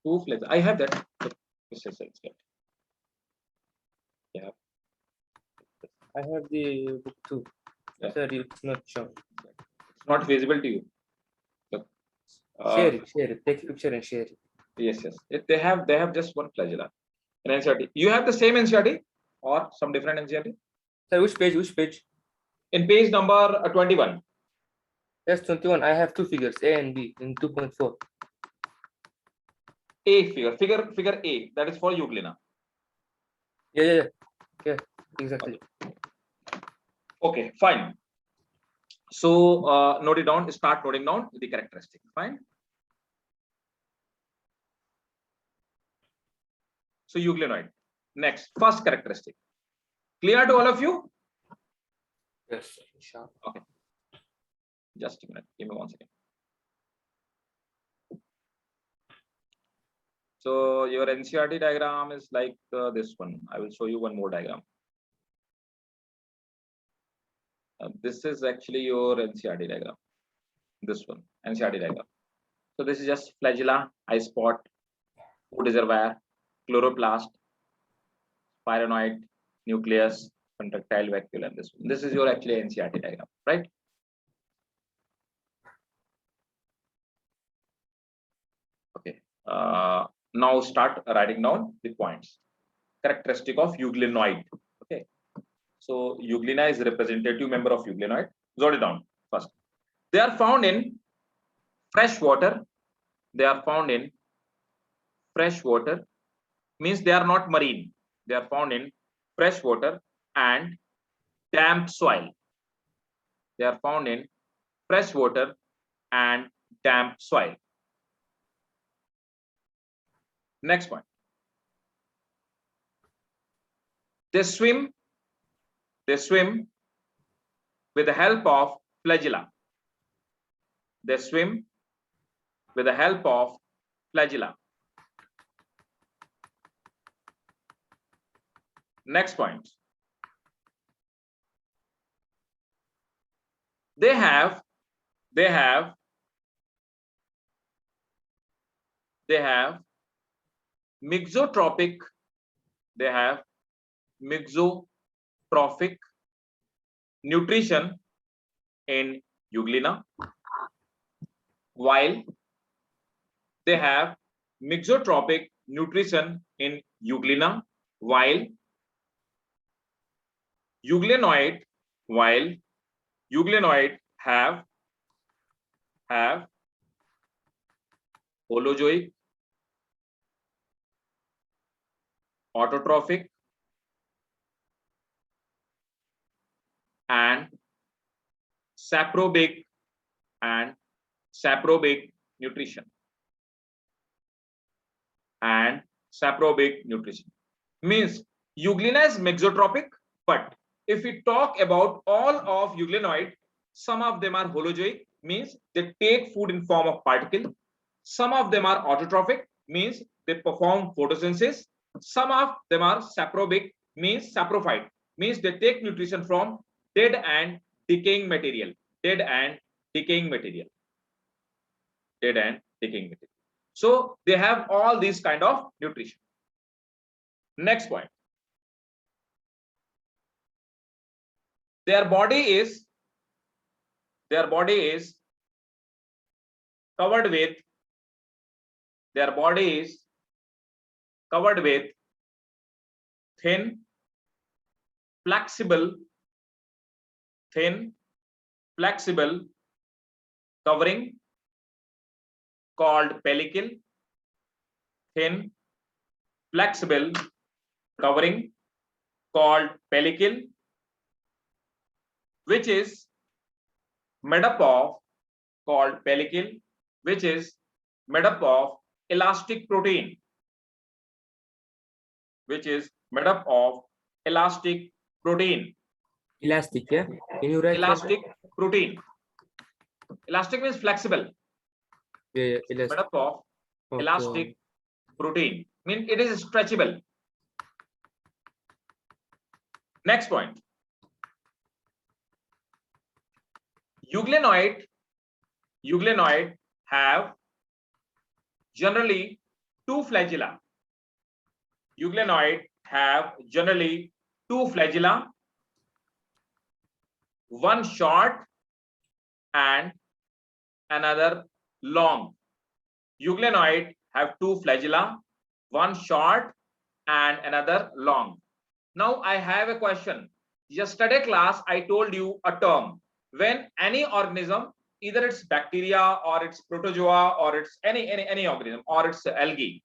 S1: 2 flagella. I have that. Yeah.
S5: I have the book too.
S1: Yeah.
S5: Sir, it's not shown.
S1: It's not visible to you. Look.
S5: Share it. Take a picture and share it.
S1: Yes. They have just one flagella. In NCERT. You have the same NCERT or some different NCERT?
S5: Sir, which page?
S1: In page number 21.
S5: Yes, 21. I have 2 figures, A and B, in 2.4.
S1: A figure A, that is for euglena.
S5: Yeah, exactly.
S1: Okay, fine. So note it down, start noting down the characteristic. Fine. So euglenoid. Next, first characteristic. Clear to all of you?
S5: Yes, sure.
S1: Okay. Just a minute. Give me 1 second. So your NCERT diagram is like this one. I will show you one more diagram. This is actually your NCERT diagram. This one, NCERT diagram. So this is just flagella, eye spot, food reservoir, chloroplast, spiranoid, nucleus, contractile vacuole, and this one. This is your actually NCERT diagram, right? Okay. Now start writing down the points. Characteristic of euglenoid. Okay. So euglena is a representative member of euglenoid. Jot it down first. They are found in fresh water. They are found in fresh water. Means they are not marine. They are found in fresh water and damp soil. They are found in fresh water and damp soil. Next point. They They swim with the help of flagella. They swim with the help of flagella. Next point. They have mixotrophic, mixotrophic nutrition in euglena, while they have mixotrophic nutrition in euglena, while euglenoid have holozoic, autotrophic, and saprobic nutrition. Means euglena is mixotrophic, but if we talk about all of euglenoid, some of them are holozoic, means they take food in form of particle. Some of them are autotrophic, means they perform photosynthesis. Some of them are saprobic, means saprophyte, means they take nutrition from dead and decaying material. So they have all these kind of nutrition. Next point. Their body is covered with thin flexible covering called pellicle. Thin flexible covering called pellicle, which is made up of elastic protein,
S5: Elastic, yeah. Can you write?
S1: elastic protein. Elastic means flexible.
S5: Yeah,
S1: Made
S5: elastic.
S1: up of
S5: Okay.
S1: elastic protein, means it is stretchable. Next point. Euglenoid have generally two flagella. One short and another long. Euglenoid have two flagella, one short and another long. Now I have a question. Yesterday class I told you a term. When any organism, either it's bacteria or it's protozoa or it's any organism or it's algae.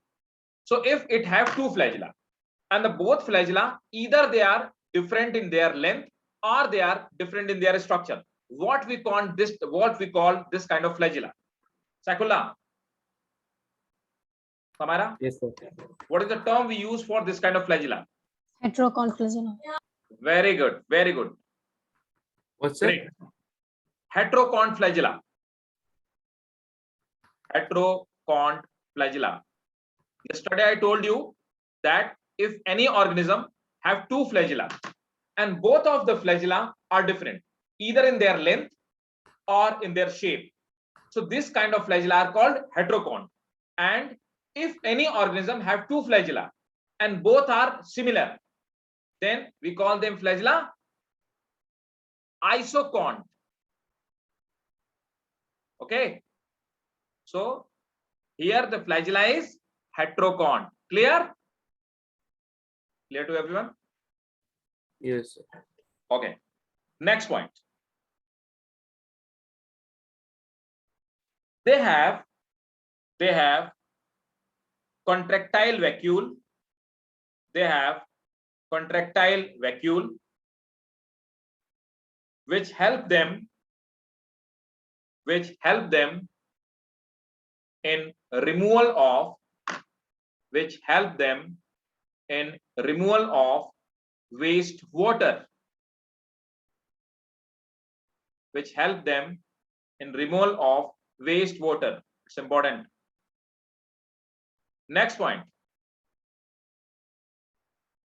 S1: So if it have two flagella and the both flagella, either they are different in their length or they are different in their structure, what we call this kind of flagella? Sakulla, Samara,
S5: Yes, sir.
S1: what is the term we use for this kind of flagella?
S4: Heterocont flagella.
S1: Very good.
S5: What's that?
S1: Great. Heterocont flagella. Yesterday I told you that if any organism have two flagella and both of the flagella are different, either in their length or in their shape, so this kind of flagella are called heterocont. And if any organism have two flagella and both are similar, then we call them flagella isocont. Okay, so here the flagella is heterocont. Clear to everyone?
S5: Yes, sir.
S1: Okay, next point. They have contractile vacuole. Which help them in removal of waste water. which help them in removal of wastewater. It's important. Next point.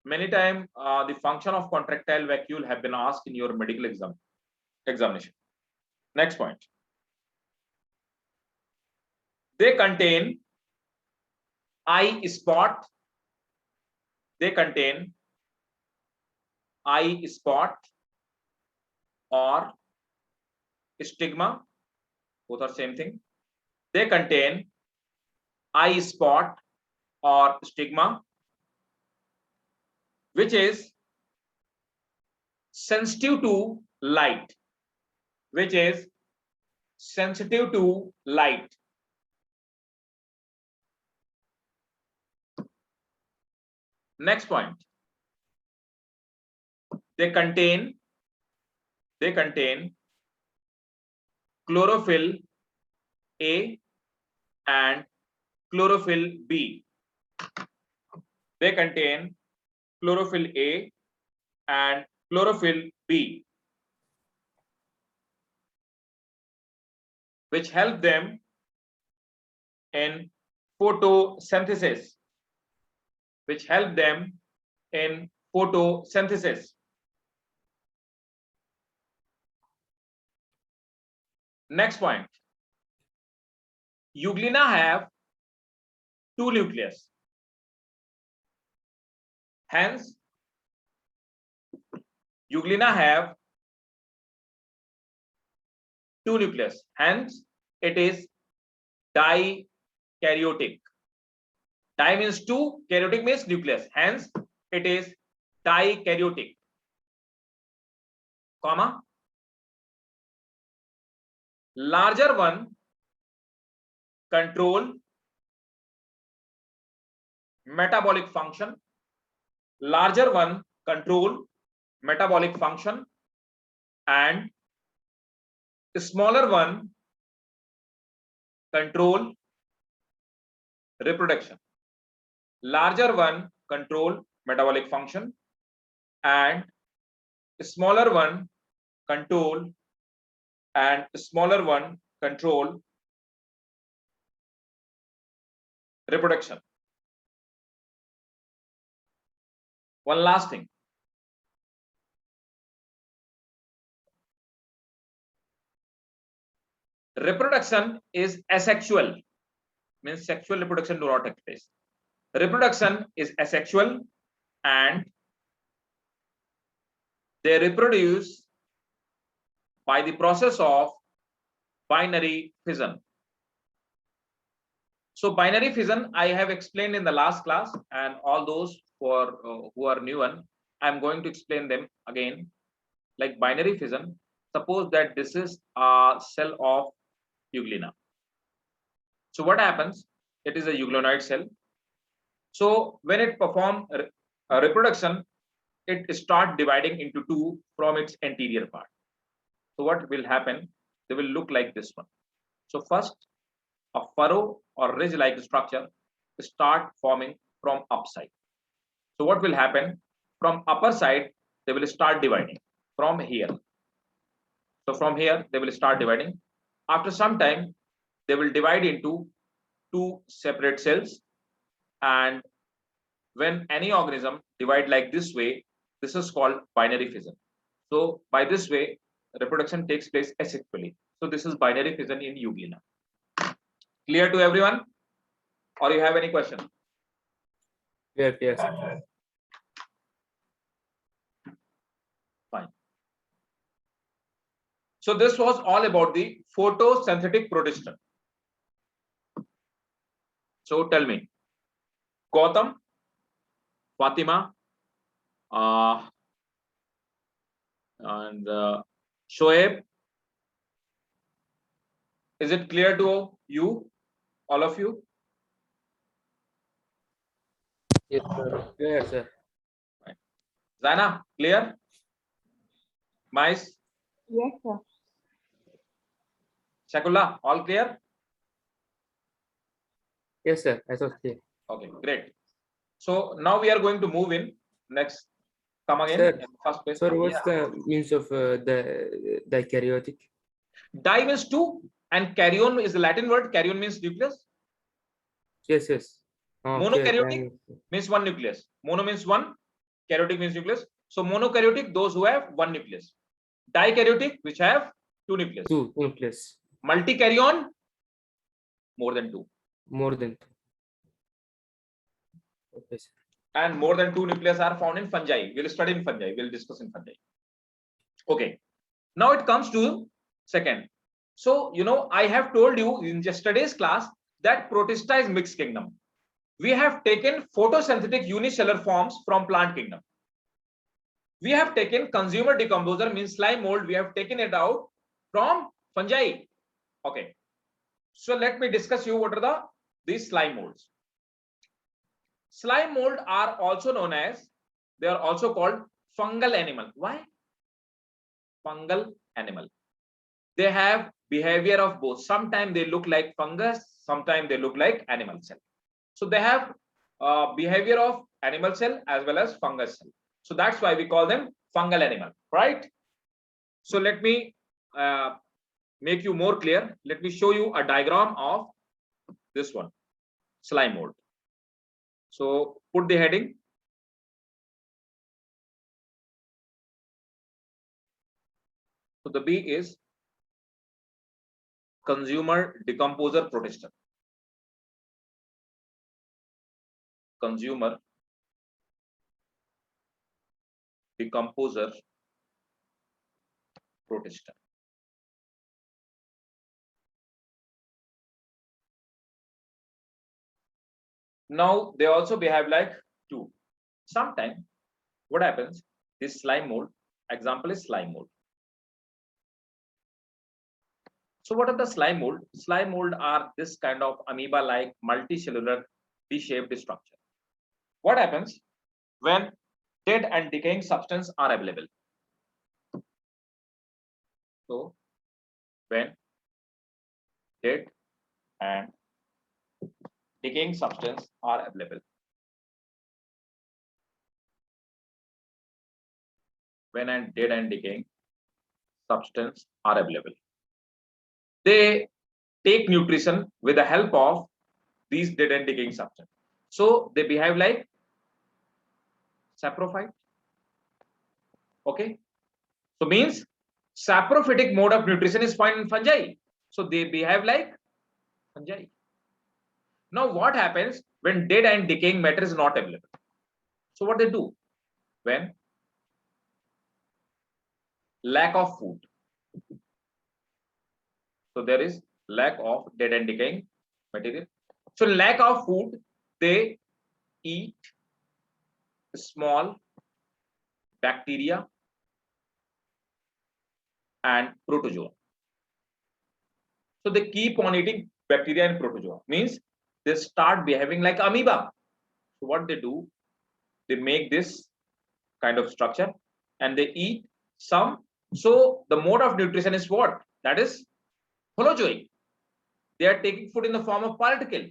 S1: Many times the function of contractile vacuole have been asked in your medical examination. Next point. They contain eye spot. They contain eye spot or stigma. Both are same thing. They contain eye spot or stigma, which is sensitive to light, which is sensitive to light. Next point. They contain chlorophyll A and chlorophyll B. They contain chlorophyll A and chlorophyll B, which help them in photosynthesis, which help them in photosynthesis. Next point. Euglena have two nucleus. Hence, Euglena have two nucleus. Hence, it is dikaryotic. Di means two, karyotic means nucleus. Hence, it is dikaryotic. Comma. Larger one control metabolic function. Larger one control metabolic function, and the smaller one control reproduction. Larger one control metabolic function, and the smaller one control reproduction. One last thing. Reproduction is asexual, means sexual reproduction do not take place. Reproduction is asexual and they reproduce by the process of binary fission. So binary fission I have explained in the last class, and all those who are new one, I am going to explain them again. Like binary fission, suppose that this is a cell of Euglena. So what happens? It is a euglenoid cell. So when it performs reproduction, it start dividing into two from its anterior part. So what will happen? They will look like this one. So first, a furrow or ridge-like structure start forming from upside. So what will happen? From upper side, they will start dividing from here. So from here, they will start dividing. After some time, they will divide into two separate cells. And when any organism divide like this way, this is called binary fission. So by this way, reproduction takes place asexually. So this is binary fission in Euglena. Clear to everyone? Or you have any question?
S5: Yes, yes.
S1: Fine. So this was all about the photosynthetic protistan. So tell me, Gautam, Fatima, and Shoaib, is it clear to you, all of you?
S5: Yes, sir. Clear, sir.
S1: Zaina, clear? Mais,
S4: Yes, sir.
S1: Shakullah, all clear?
S5: Yes, sir. I was clear.
S1: Okay, great. So now we are going to move in. Next, come again.
S5: Sir,
S1: First place.
S5: Sir, what's the means of the dikaryotic?
S1: Di means two, and karyon is the Latin word. Karyon means nucleus.
S5: Yes, yes. Okay,
S1: Monokaryotic means one nucleus. Mono means one, karyotic means nucleus. So monokaryotic, those who have one nucleus. Dikaryotic, which have two nucleus.
S5: two nucleus.
S1: Multikaryon, more than two.
S5: More than two. Okay, sir.
S1: And more than two nucleus are found in fungi. We'll study in fungi. We'll discuss in fungi. Okay. Now it comes to second. So, I have told you in yesterday's class that Protista is mixed kingdom. We have taken photosynthetic unicellular forms from plant kingdom. We have taken consumer decomposer, means slime mold. We have taken it out from fungi. Okay. So let me discuss you what are these slime molds. Slime mold are also known as, they are also called fungal animal. Why? Fungal animal. They have behavior of both. Sometimes they look like fungus, sometimes they look like animal cell. So they have behavior of animal cell as well as fungus cell. So that's why we call them fungal animal, right? So let me make you more clear. Let me show you a diagram of this one, slime mold. So put the heading. So the B is consumer decomposer protester. Consumer decomposer protester. Now they also behave like two. Sometimes what happens, this slime mold, example is slime mold. So what are the slime mold? Slime mold are this kind of amoeba like multicellular D-shaped structure. What happens when dead and decaying substance are available? So when dead and decaying substance are available, when and dead and decaying substance are available, they take nutrition with the help of these dead and decaying substance. So they behave like saprophyte. Okay, so means saprophytic mode of nutrition is found in fungi. So they behave like fungi. Now what happens when dead and decaying matter is not available? So what they do when lack of food. So there is lack of dead and decaying material. So lack of food, they eat small bacteria and protozoa. So they keep on eating bacteria and protozoa, means they start behaving like amoeba. So what they do, they make this kind of structure and they eat some. So the mode of nutrition is what? That is holozoic. They are taking food in the form of particle.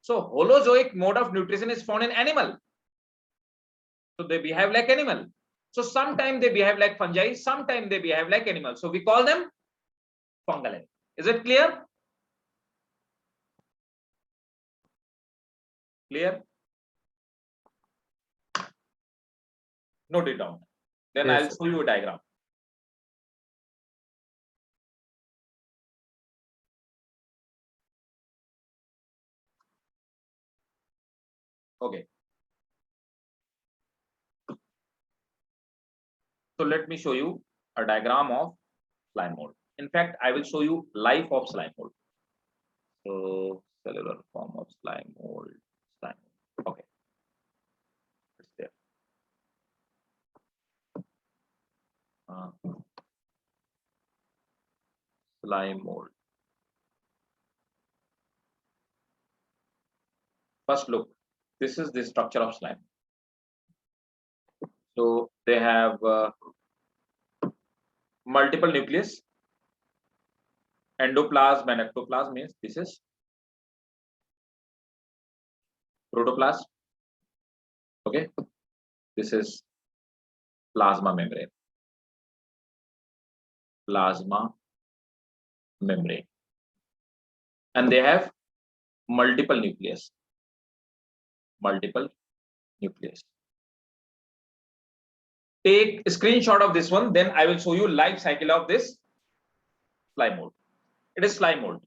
S1: So holozoic mode of nutrition is found in animal. So they behave like animal. So sometimes they behave like fungi, sometimes they behave like animal. So we call them fungal animal. Is it clear? Clear? Note it down. Then
S5: Yes,
S1: I'll
S5: sir.
S1: show you a diagram. Okay. So let me show you a diagram of slime mold. In fact, I will show you life of slime mold. So cellular form of slime mold. Slime mold. Okay. It's there. Slime mold. First look, this is the structure of slime. So they have multiple nucleus, endoplasm and ectoplasm, means this is protoplasm. Okay, this is plasma membrane. plasma membrane, and they have multiple nucleus. Take a screenshot of this one, then I will show you life cycle of this slime mold. It is slime mold.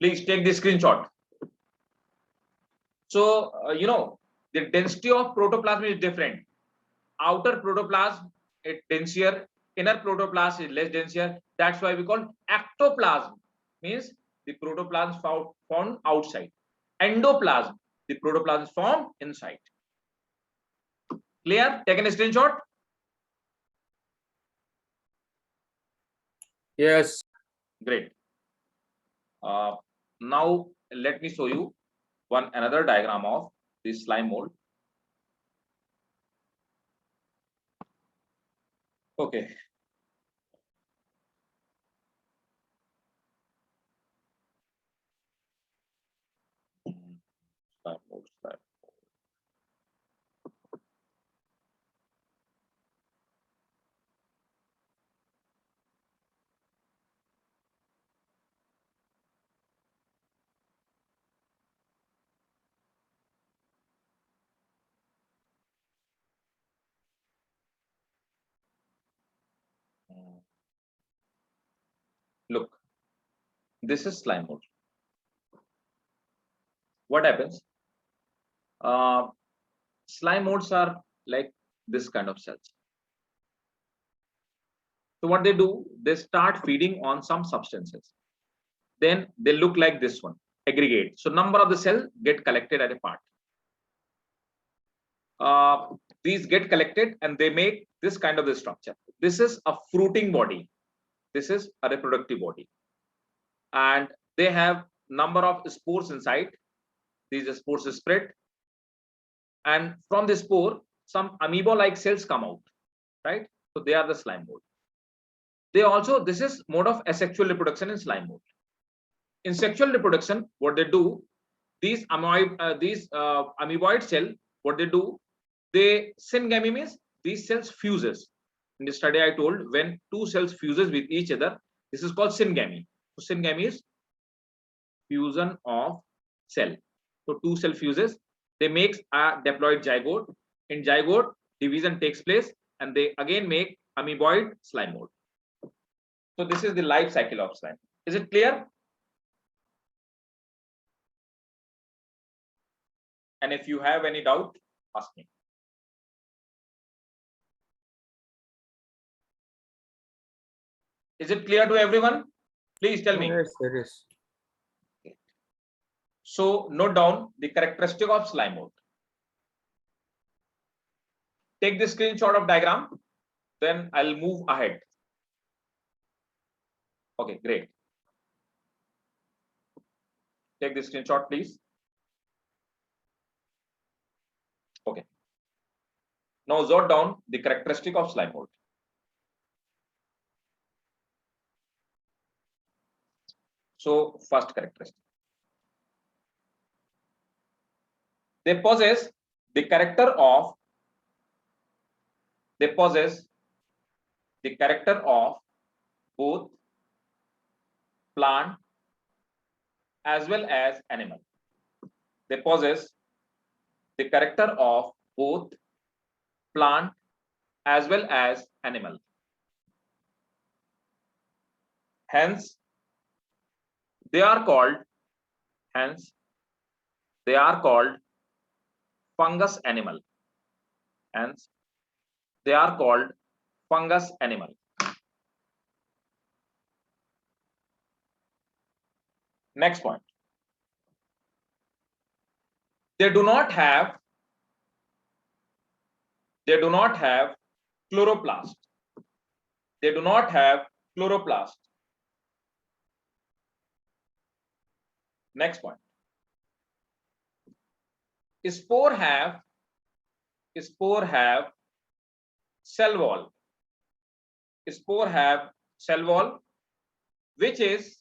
S1: Please take the screenshot. So the density of protoplasm is different. Outer protoplasm is denser, inner protoplasm is less denser. That's why we call ectoplasm, means the protoplasm found outside. Endoplasm, the protoplasm is formed inside. Clear? Taken a screenshot?
S5: Yes.
S1: Great. Now let me show you another diagram of this slime mold. Okay. Slime mold. Look, this is slime mold. What happens? Slime molds are like this kind of cells. So what they do, they start feeding on some substances. Then they look like this one, aggregate. So number of the cells get collected at a part. These get collected and they make this kind of the structure. This is a fruiting body. This is a reproductive body. And they have number of spores inside. These spores spread. And from the spore, some amoeba-like cells come out, right? So they are the slime mold. They also, this is mode of asexual reproduction in slime mold. In sexual reproduction, what they do, these amoeboid cell, what they do, they syngamy means these cells fuses. In the study I told, when two cells fuses with each other, this is called syngamy. So syngamy is fusion of cell. So two cell fuses, they make a diploid zygote. In zygote, division takes place and they again make amoeboid slime mold. So this is the life cycle of slime. Is it clear? And if you have any doubt, ask me. Is it clear to everyone? Please tell me.
S5: Yes, there is.
S1: So note down the characteristic of slime mold. Take the screenshot of diagram, then I'll move ahead. Okay, great. Take the screenshot, please. Okay. Now jot down the characteristic of slime mold. So first characteristic. They possess the character of both plant as well as animal. They possess the character of both plant as well as animal. Hence, they are called fungus animal. Hence, they are called fungus animal. Next point. They do not have chloroplast. They do not have chloroplast. Next point. Spore have cell wall. Spore have cell wall, which is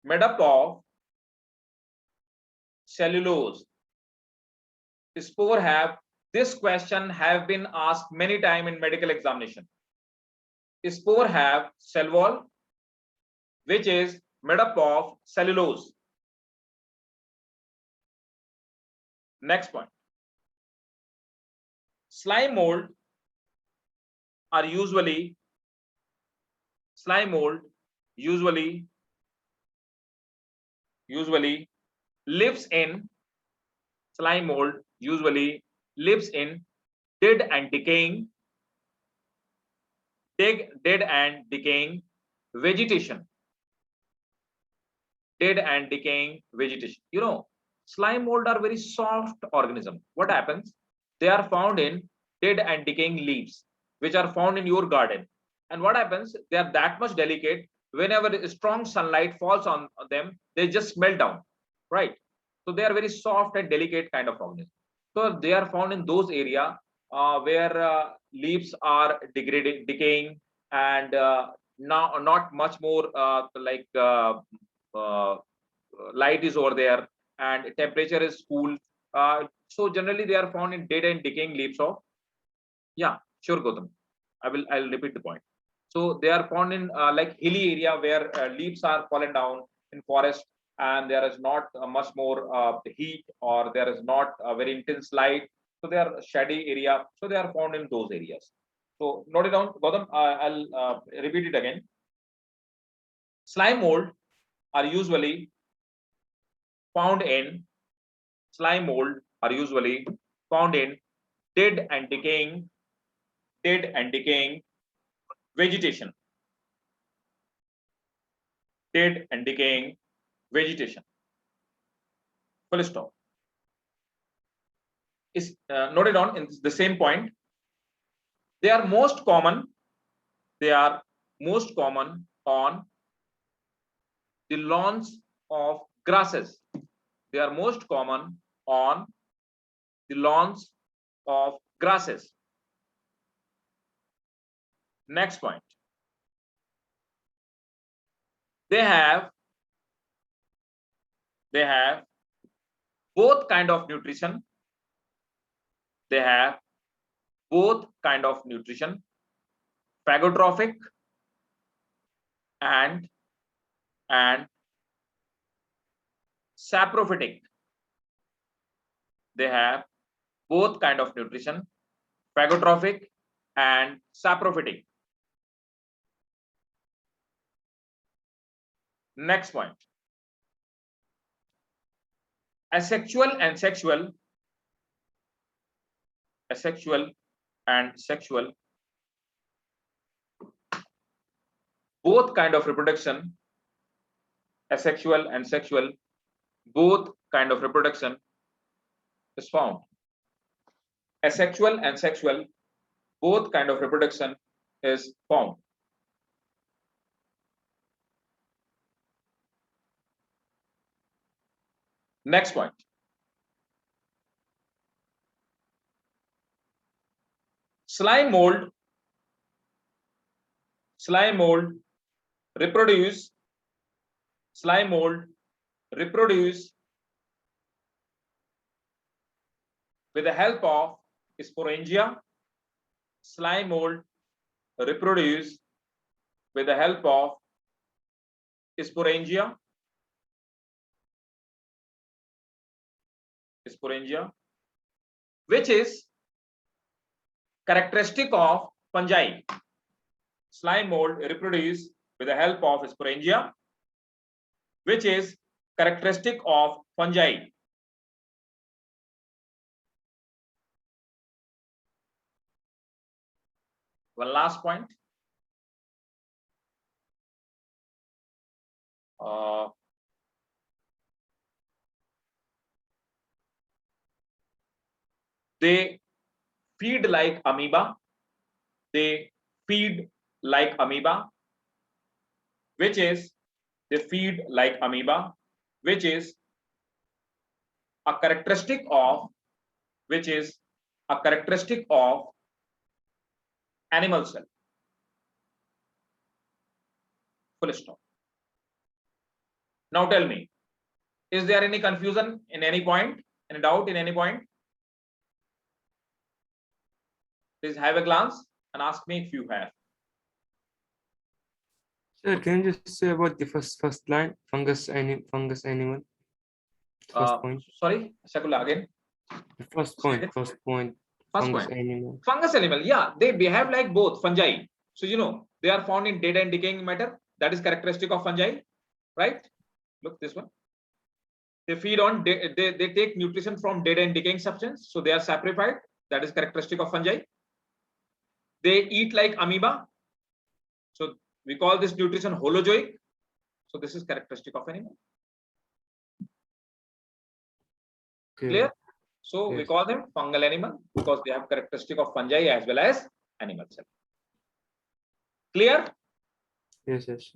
S1: made up of cellulose. Spore have This question have been asked many times in medical examination. Spore have cell wall, which is made up of cellulose. Next point. Slime mold are usually lives in slime mold usually lives in dead and decaying vegetation. Dead and decaying vegetation. You know, slime mold are very soft organism. What happens? They are found in dead and decaying leaves, which are found in your garden. And what happens? They are that much delicate. Whenever strong sunlight falls on them, they just melt down, right? So they are very soft and delicate kind of organism. So they are found in those area where leaves are degrading, decaying, and now not much more light is over there, and temperature is cool. So generally they are found in dead and decaying leaves of, yeah, sure, Gautam. I'll repeat the point. So they are found in like hilly area where leaves are fallen down in forest, and there is not much more heat, or there is not a very intense light. So they are shady area. So they are found in those areas. So note it down, Gautam. I'll repeat it again. Slime mold are usually found in dead and decaying vegetation. Dead and decaying vegetation. Full stop. Is noted on in the same point. They are most common on the lawns of grasses. They are most common on the lawns of grasses. Next point. They have both kind of nutrition. They have both kind of nutrition, phagotrophic and saprophytic. They have both kind of nutrition, phagotrophic and saprophytic. Next point. Asexual and sexual. Both kind of reproduction. Asexual and sexual. Both kind of reproduction is found. Asexual and sexual. Both kind of reproduction is found. Next point. Slime mold reproduce with the help of sporangia. Slime mold reproduce with the help of sporangia. Which is characteristic of fungi. Slime mold reproduce with the help of sporangia, which is characteristic of fungi. One last point. They feed like amoeba. Which is a characteristic of animal cell. Full stop. Now tell me, is there any confusion in any point, any doubt in any point? Please have a glance and ask me if you have.
S5: Sir, can you just say about the first line? Fungus animal. First point.
S1: Sorry, Shakula, again.
S5: The first point.
S1: First
S5: Fungus
S1: point.
S5: animal.
S1: Fungus animal, yeah, they behave like both fungi. So you know they are found in dead and decaying matter. That is characteristic of fungi, right? Look this one. They feed on they take nutrition from dead and decaying substance, so they are saprophyte. That is characteristic of fungi. They eat like amoeba, so we call this nutrition holozoic. So this is characteristic of animal.
S5: Okay.
S1: Clear? So we
S5: Yes.
S1: call them fungal animal because they have characteristic of fungi as well as animal cell. Clear?
S5: Yes. Yes.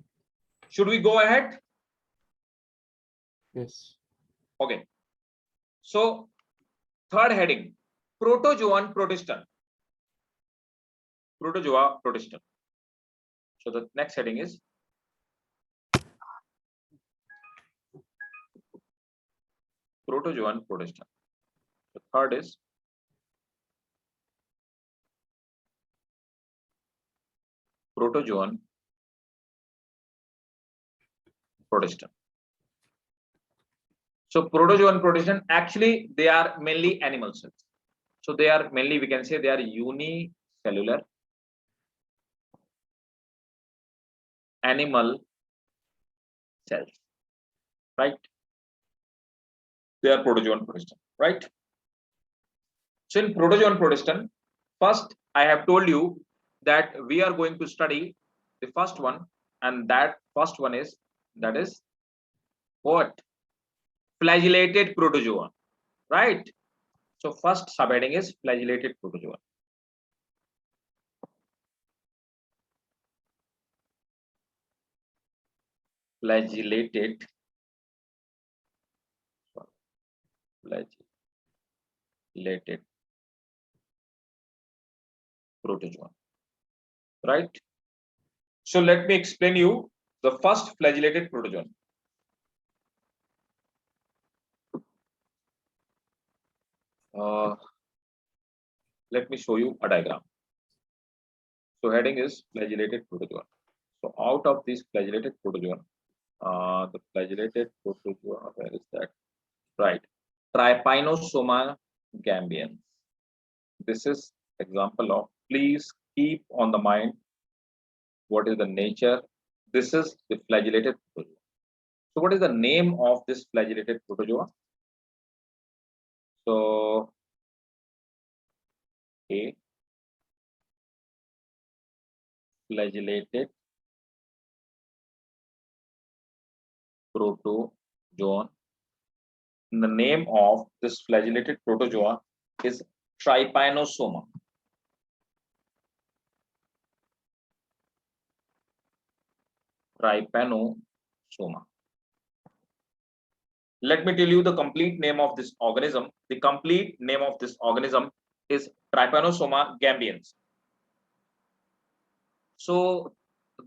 S1: Should we go ahead?
S5: Yes.
S1: Okay. So third heading, protozoan protista. Protozoa protista. So the next heading is protozoan protista. The third is protozoan protista. So protozoan protista, actually they are mainly animal cells. So they are mainly, we can say they are unicellular animal cells, right? They are protozoan protista, right? So in protozoan protista, first I have told you that we are going to study the first one, and that first one is, that is what? Flagellated protozoa, right? So first subheading is flagellated protozoa. Flagellated protozoa, right? So let me explain you the first flagellated protozoa. Let me show you a diagram. So heading is flagellated protozoa. So out of these flagellated protozoa, the flagellated protozoa, where is that? Right, Trypanosoma gambians. This is example of, please keep on the mind what is the nature. This is the flagellated protozoa. So what is the name of this flagellated protozoa? So a flagellated protozoan. The name of this flagellated protozoa is Trypanosoma. Trypanosoma. Let me tell you the complete name of this organism. The complete name of this organism is Trypanosoma gambians. So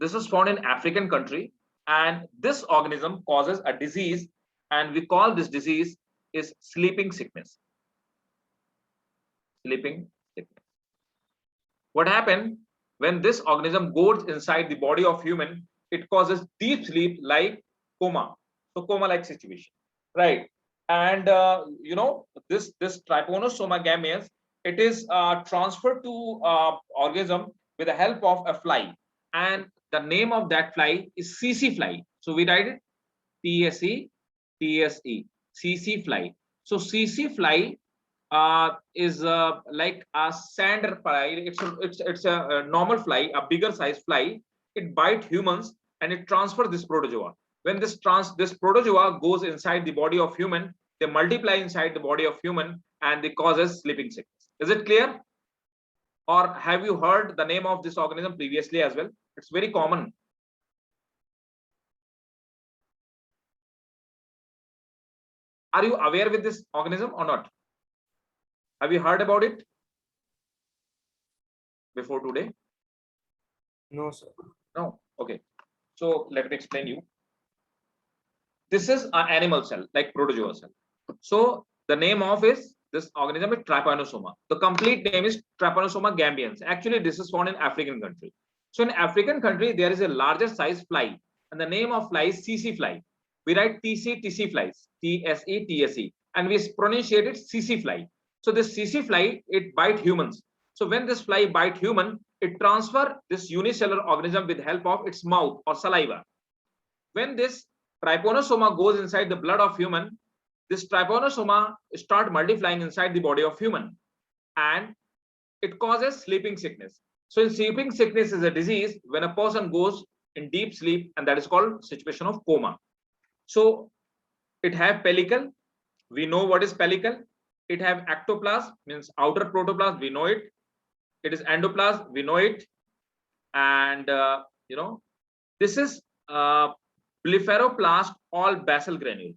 S1: this is found in African country, and this organism causes a disease, and we call this disease is sleeping sickness. Sleeping sickness. What happened when this organism goes inside the body of human? It causes deep sleep like coma. So coma-like situation, right? And you know, this Trypanosoma gambians, it is transferred to organism with the help of a fly, and the name of that fly is CC fly. So we write it TSE, CC fly. So CC fly is like a sand fly. It's a normal fly, a bigger size fly. It bites humans and it transfers this protozoa. When this protozoa goes inside the body of human, they multiply inside the body of human and they causes sleeping sickness. Is it clear? Or have you heard the name of this organism previously as well? It's very common. Are you aware with this organism or not? Have you heard about it before today?
S5: No, sir.
S1: No. Okay. So let me explain you. This is an animal cell, like protozoa cell. So the name of is this organism is Trypanosoma. The complete name is Trypanosoma gambians. Actually, this is found in African country. So in African country, there is a larger size fly, and the name of fly is CC fly. We write TC flies, TSE, and we pronunciate it CC fly. So this CC fly, it bite humans. So when this fly bite human, it transfer this unicellular organism with help of its mouth or saliva. When this Trypanosoma goes inside the blood of human, this Trypanosoma start multiplying inside the body of human, and it causes sleeping sickness. So in sleeping sickness is a disease when a person goes in deep sleep, and that is called situation of coma. So it have pellicle. We know what is pellicle. It have ectoplasm, means outer protoplasm. We know it. It is endoplasm. We know it. And this is blepharoplast or basal granule.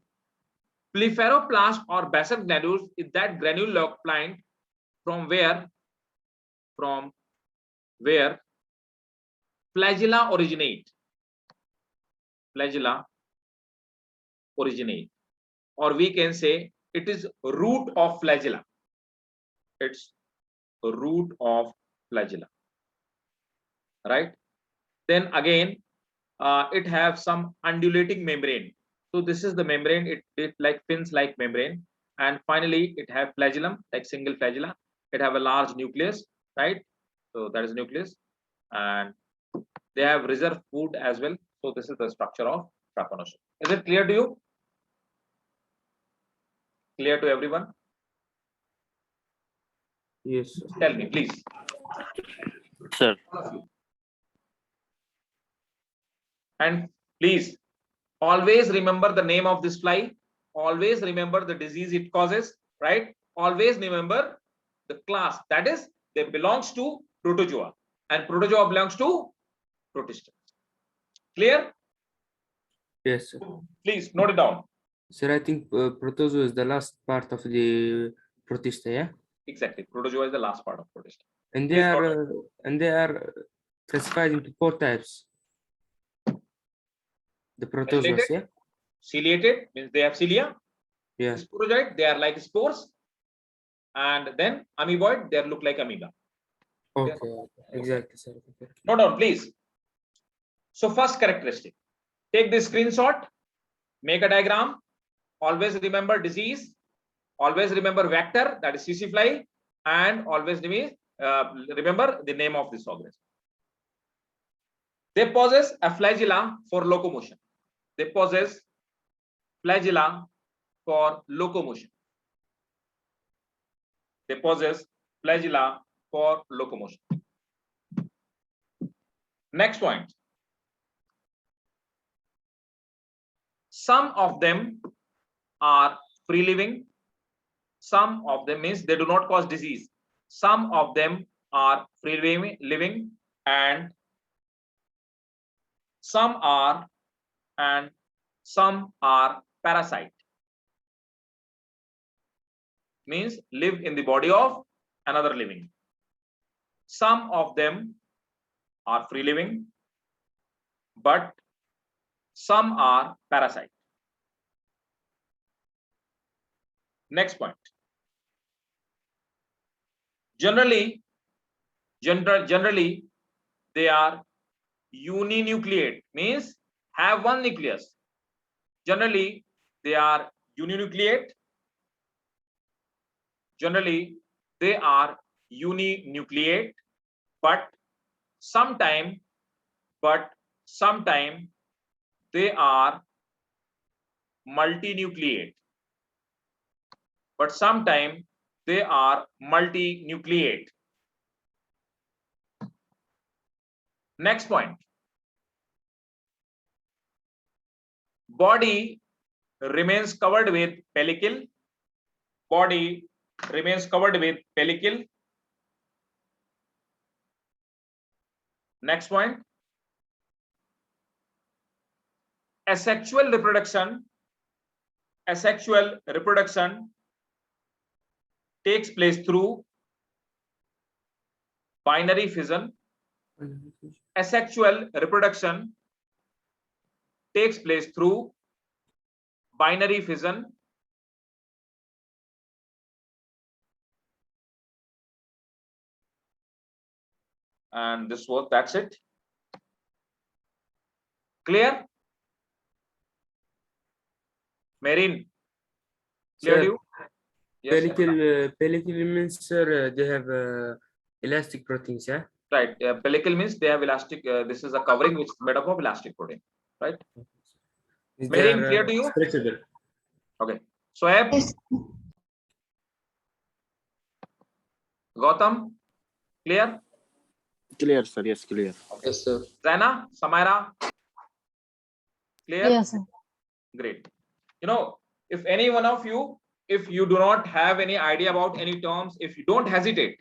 S1: Blepharoplast or basal granules is that granular plant from where flagella originate. Flagella originate, or we can say it is root of flagella. It's a root of flagella, right? Then again, it have some undulating membrane. So this is the membrane. It like fins like membrane, and finally it have flagellum like single flagella. It have a large nucleus, right? So that is nucleus, and they have reserve food as well. So this is the structure of Trypanosoma. Is it clear to you? Clear to everyone?
S5: Yes, sir.
S1: Tell me, please.
S3: Sir,
S1: All of you. And please always remember the name of this fly. Always remember the disease it causes, right? Always remember the class, that is, they belongs to Protozoa, and Protozoa belongs to Protista. Clear?
S5: Yes, sir.
S1: Please note it down.
S5: Sir, I think protozoa is the last part of the protista, yeah?
S1: Exactly. Protozoa is the last part of Protista.
S5: And
S1: Please note
S5: they are classified into 4 types. The protozoas,
S1: Ciliated?
S5: yeah?
S1: Ciliated means they have cilia.
S5: Yeah.
S1: Sporozoite, they are like spores. And then amoeboid, they look like amoeba.
S5: Okay, exactly, sir. Okay.
S1: Note down, please. So first characteristic, take this screenshot, make a diagram. Always remember disease. Always remember vector, that is CC fly, and always remember the name of this organism. They possess a flagella for locomotion. They possess flagella for locomotion. They possess flagella for locomotion. Next point. Some of them are free living. Some of them means they do not cause disease. Some of them are free living, and some are parasite. Means live in the body of another living. Some of them are free living, but some are parasite. Next point. Generally, they are uninucleate, means have one nucleus. Generally, they are uninucleate. Generally, they are uninucleate, but sometime they are multinucleate. But sometime they are multinucleate. Next point. Body remains covered with pellicle. Body remains covered with pellicle. Next point. Asexual reproduction takes place through binary fission. Asexual reproduction takes place through binary fission. and this was, that's it. Clear? Marine, clear
S5: Sir,
S1: you? Yes, sir.
S5: pellicle means, sir, they have elastic proteins, yeah?
S1: Right. Pellicle means they have elastic. This is a covering which is made up of elastic protein. Right.
S5: They
S1: Marine,
S5: are
S1: clear to you?
S5: stretchable.
S1: Okay. Soeb,
S4: Yes.
S1: Gautam, clear?
S3: Clear, sir. Yes, clear.
S2: Yes, sir.
S1: Zaina, Samaira, clear?
S4: Yes, sir.
S1: Great. You know, if any one of you, if you do not have any idea about any terms, if you don't hesitate,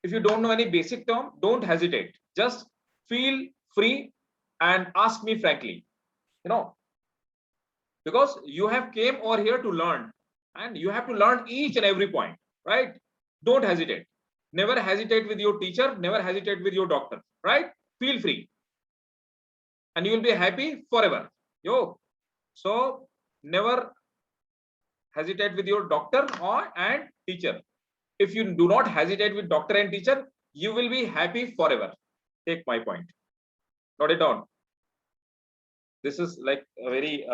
S1: if you don't know any basic term, don't hesitate. Just feel free and ask me frankly. You know, because you have came over here to learn, and you have to learn each and every point, right? Don't hesitate. Never hesitate with your teacher, never hesitate with your doctor, right? Feel free, and you will be happy forever. Yo, so never hesitate with your doctor or and teacher. If you do not hesitate with doctor and teacher, you will be happy forever. Take my point. Note it down. This is like a very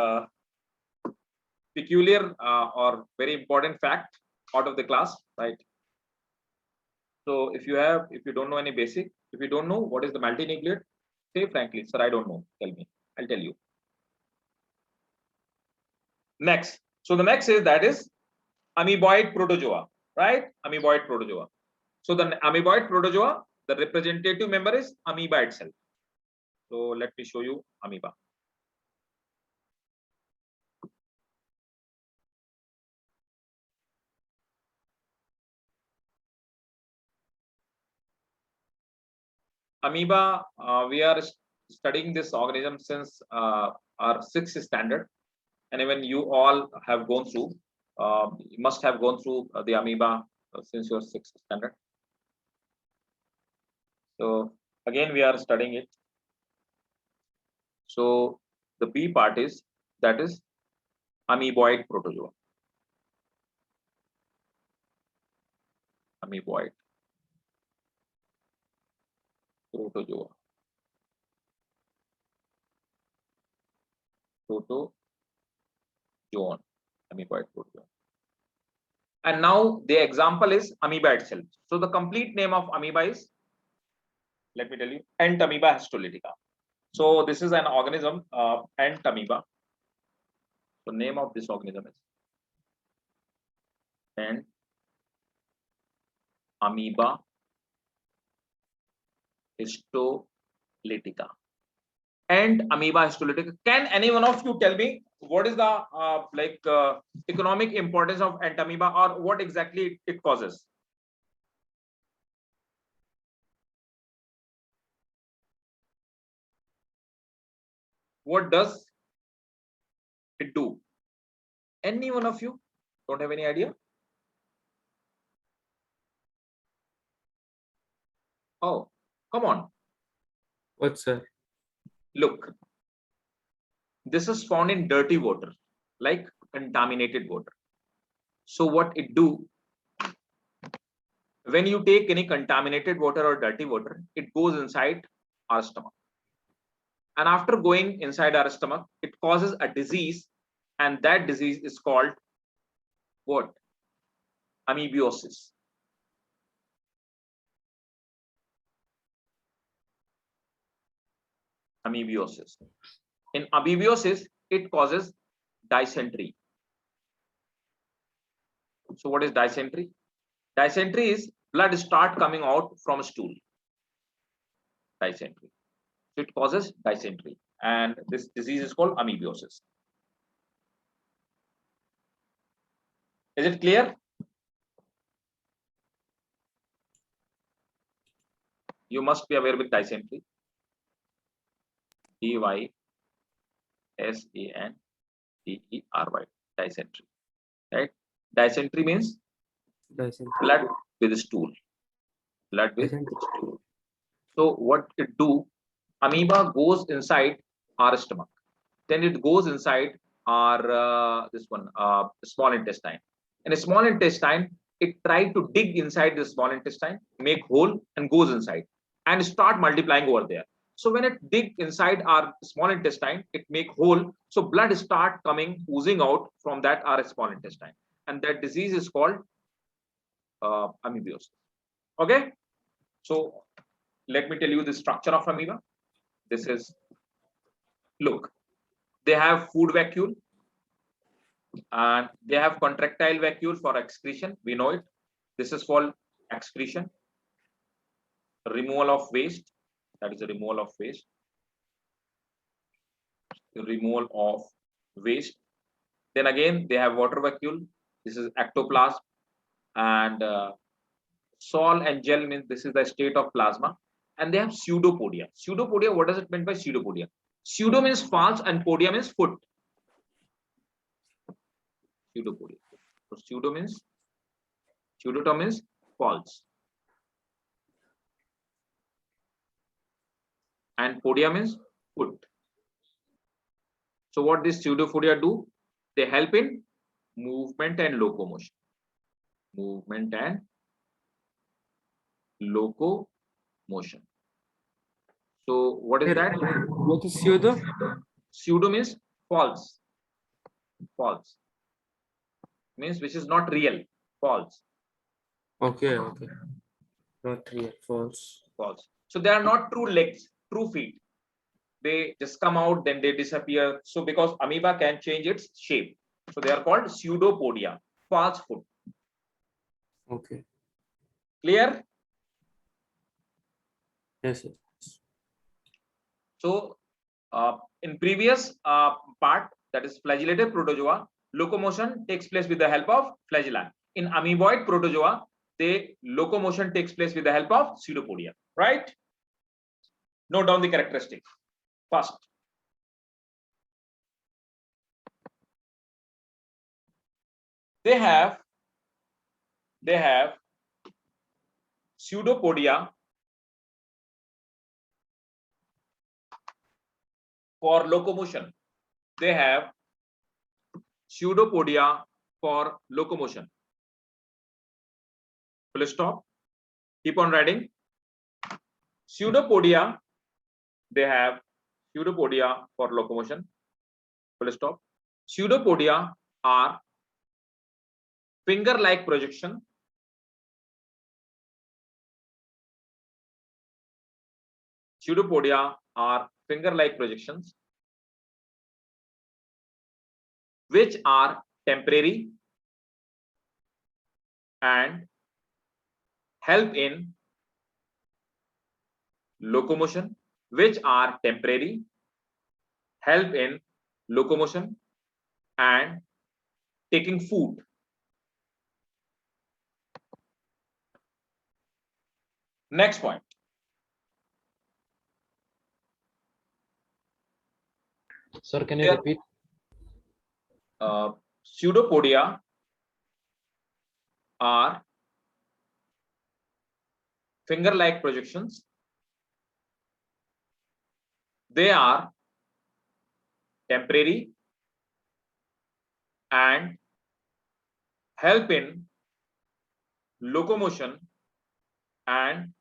S1: peculiar or very important fact out of the class, right? So if you don't know any basic, if you don't know what is the multinucleate, say frankly, sir, I don't know. Tell me, I'll tell you. Next, so the next is that is amoeboid protozoa, right? Amoeboid protozoa. So the amoeboid protozoa, the representative member is amoeba itself. So let me show you amoeba. Amoeba, we are studying this organism since our 6th standard, and even you all have gone through, you must have gone through the amoeba since your 6th standard. So again, we are studying it. So the B part is, that is amoeboid protozoa. Amoeboid protozoa. Protozoan, amoeboid protozoa. And now the example is amoeba itself. So the complete name of amoeba is, let me tell you, Entamoeba histolytica. So this is an organism, Entamoeba. So name of this organism is Entamoeba histolytica. Entamoeba histolytica. Can any one of you tell me what is the economic importance of Entamoeba, or what exactly it causes? What does it do? Any one of you don't have any idea? Oh, come on.
S5: What, sir?
S1: Look, this is found in dirty water, like contaminated water. So what it do, when you take any contaminated water or dirty water, it goes inside our stomach. And after going inside our stomach, it causes a disease, and that disease is called what? Amoebiosis. Amoebiosis. In amoebiosis, it causes dysentery. So what is dysentery? Dysentery is blood start coming out from stool. Dysentery. So it causes dysentery, and this disease is called amoebiosis. Is it clear? You must be aware with dysentery. DYSENTERY. Dysentery. Right? Dysentery means blood with stool. Blood with stool. So what it do? Amoeba goes inside our stomach. Then it goes inside our small intestine. In a small intestine, it tries to dig inside the small intestine, make hole, and goes inside. and start multiplying over there. So when it dig inside our small intestine, it make hole. So blood start coming, oozing out from that our small intestine, and that disease is called amoebiasis. Okay, so let me tell you the structure of amoeba. This is, look, they have food vacuole and they have contractile vacuole for excretion. We know it. This is called excretion. Removal of waste. That is the removal of waste. Removal of waste. Then again, they have water vacuole. This is ectoplasm. And sol and gel means this is the state of plasma. And they have pseudopodia. Pseudopodia, what does it mean by pseudopodia? Pseudo means false and podia means foot. Pseudopodia. So pseudoterm means false. And podia means foot. So what this pseudopodia do? They help in movement and locomotion. Movement and locomotion. So what is that?
S5: What is pseudo?
S1: Pseudo means false. False means which is not real. False.
S5: Okay, okay. Not real, false.
S1: False. So they are not true legs, true feet. They just come out, then they disappear. So because amoeba can change its shape, so they are called pseudopodia, false foot.
S5: Okay.
S1: Clear?
S5: Yes, yes.
S1: So in previous part, that is flagellated protozoa, locomotion takes place with the help of flagella. In amoeboid protozoa, the locomotion takes place with the help of pseudopodia, right? Note down the characteristics first. They have pseudopodia for locomotion. They have pseudopodia for locomotion. Full stop. Keep on writing. Pseudopodia. They have pseudopodia for locomotion. Full stop. Pseudopodia are finger-like projection. Pseudopodia are finger-like projections which are temporary and help in locomotion, which are temporary, help in locomotion and taking food. Next point.
S6: Sir, can you
S1: There-
S6: repeat?
S1: Pseudopodia are finger-like projections. They are temporary and help in locomotion and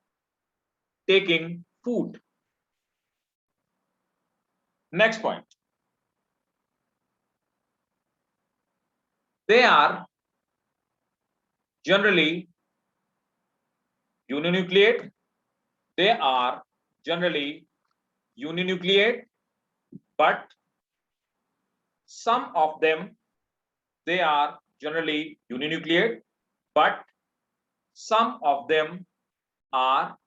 S1: taking food. Next point. They are generally uninucleate. They are generally uninucleate, but some of them, they are generally uninucleate, but some of them are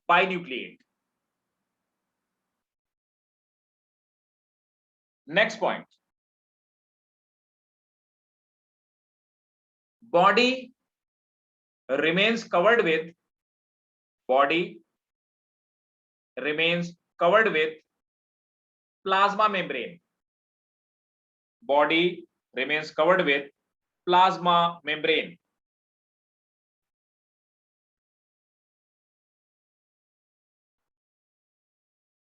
S1: binucleate. Next point. Body remains covered with plasma membrane. Body remains covered with plasma membrane.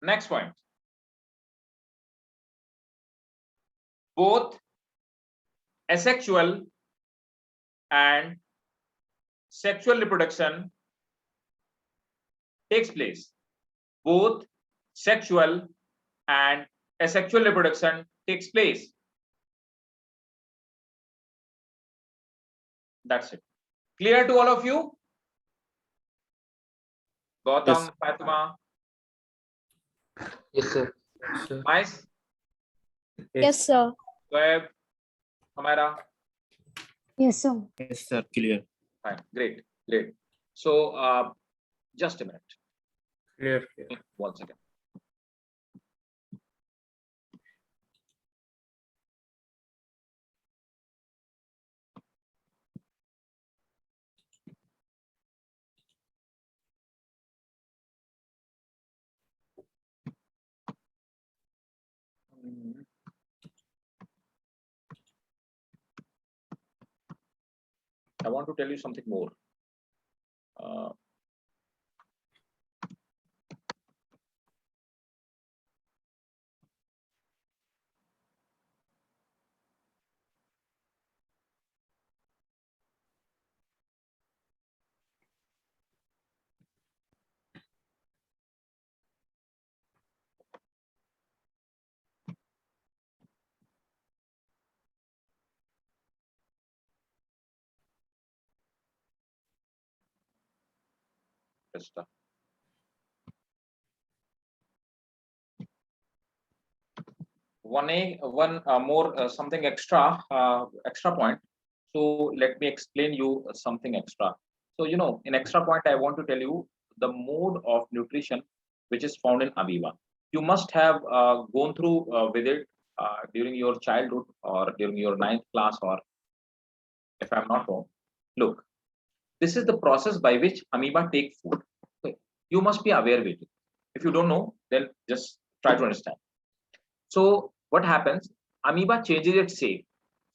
S1: Next point. Both asexual and sexual reproduction takes place. Both sexual and asexual reproduction takes place. That's it. Clear to all of you? Gautam,
S3: Yes.
S1: Fatima,
S6: Yes, sir.
S5: Sir.
S1: Mais,
S4: Yes, sir.
S1: Web, Amara.
S4: Yes, sir.
S3: Yes, sir. Clear.
S1: Fine. Great, great. So just a minute.
S5: Clear.
S1: 1 second. I want to tell you something more. Just, one more something extra point. So let me explain you something extra. So in extra point, I want to tell you the mode of nutrition which is found in amoeba. You must have gone through with it during your childhood or during your 9th class, or if I'm not wrong. Look, this is the process by which amoeba take food. Okay. You must be aware with it. If you don't know, then just try to understand. So what happens? Amoeba changes its shape.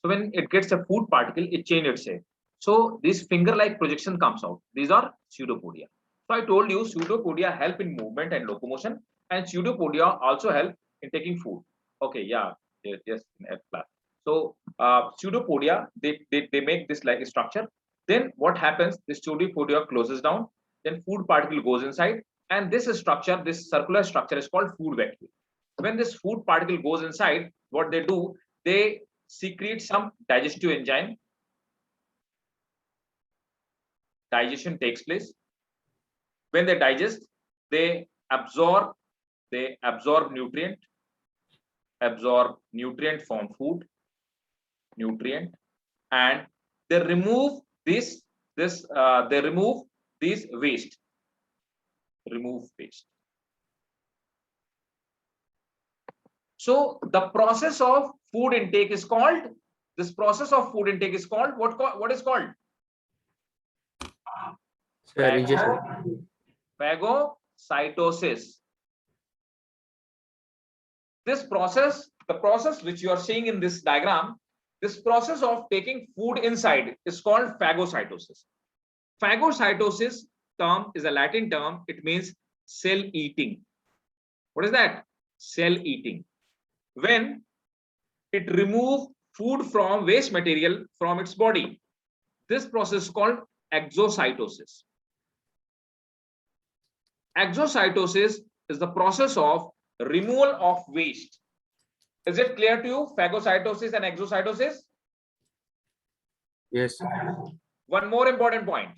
S1: So when it gets a food particle, it changes its shape. So this finger-like projection comes out. These are pseudopodia. So I told you pseudopodia help in movement and locomotion, and pseudopodia also help in taking food. Okay, yeah, yes, in F class. So pseudopodia, they make this like a structure. Then what happens? The pseudopodia closes down. Then food particle goes inside, and this structure, this circular structure, is called food vacuole. When this food particle goes inside, what they do, they secrete some digestive enzyme. Digestion takes place. When they digest, they absorb nutrient from food, and they remove this they remove these waste. So the process of food intake is called, what is called?
S5: Sir, ingestion.
S1: Phagocytosis. This process, the process which you are seeing in this diagram, this process of taking food inside is called phagocytosis. Phagocytosis term is a Latin term. It means cell eating. What is that? Cell eating. When it removes food from waste material from its body, this process is called exocytosis. Exocytosis is the process of removal of waste. Is it clear to you? Phagocytosis and exocytosis.
S5: Yes.
S1: One more important point.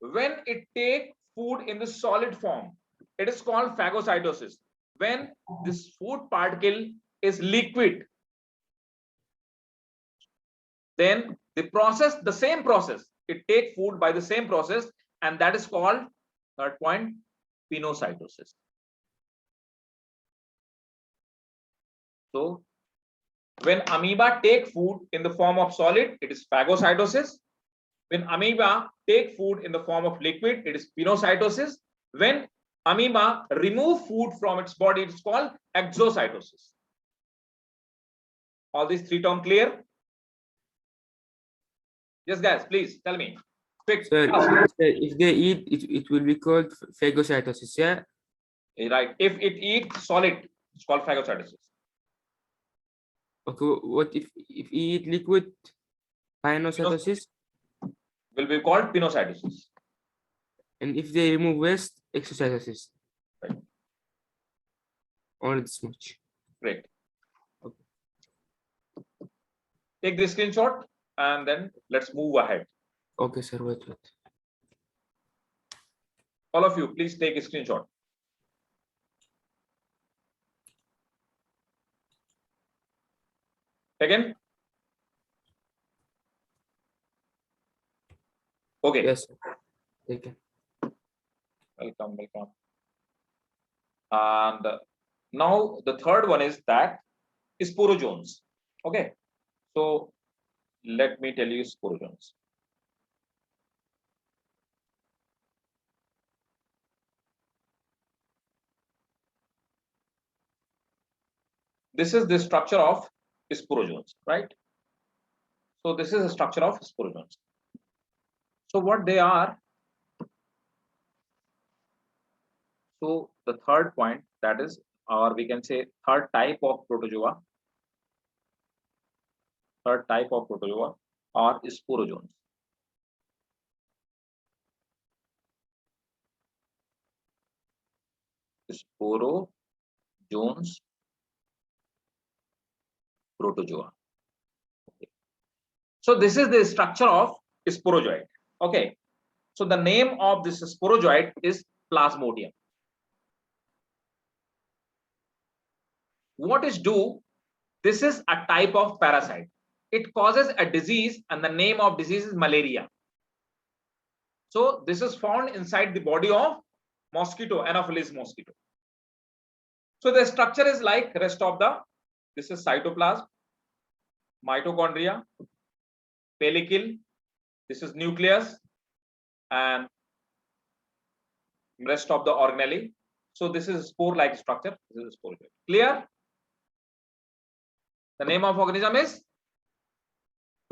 S1: When it takes food in the solid form, it is called phagocytosis. When this food particle is liquid, then the same process, it takes food by the same process, and that is called, third point, pinocytosis. So when amoeba take food in the form of solid, it is phagocytosis. When amoeba take food in the form of liquid, it is pinocytosis. When amoeba remove food from its body, it's called exocytosis. All these three terms clear? Yes, guys, please tell me. Quick.
S5: Sir, if they eat, it will be called phagocytosis, yeah?
S1: Right. If it eats solid, it's called phagocytosis.
S5: Okay, what if eat liquid? Pinocytosis?
S1: will be called pinocytosis.
S5: And if they remove waste, exocytosis.
S1: Right.
S5: Only this much.
S1: Great.
S5: Okay.
S1: Take the screenshot and then let's move ahead.
S5: Okay, sir. Wait.
S1: All of you, please take a screenshot. Again. Okay.
S5: Yes, sir. Take it.
S1: Welcome. And now the third one is that sporozoans. Okay. So let me tell you sporozoans. This is the structure of sporozoans, right? So this is the structure of sporozoans. So what they are? So the third point, that is, or we can say third type of protozoa. Third type of protozoa are sporozoans. Sporozoans protozoa. Okay. So this is the structure of sporozoid. Okay. So the name of this sporozoid is Plasmodium. What is do? This is a type of parasite. It causes a disease and the name of disease is malaria. So this is found inside the body of mosquito, Anopheles mosquito. So the structure is like rest of the, this is cytoplasm, mitochondria, pellicle, this is nucleus, and rest of the organelle. So this is spore-like structure. This is spore. Clear? The name of organism is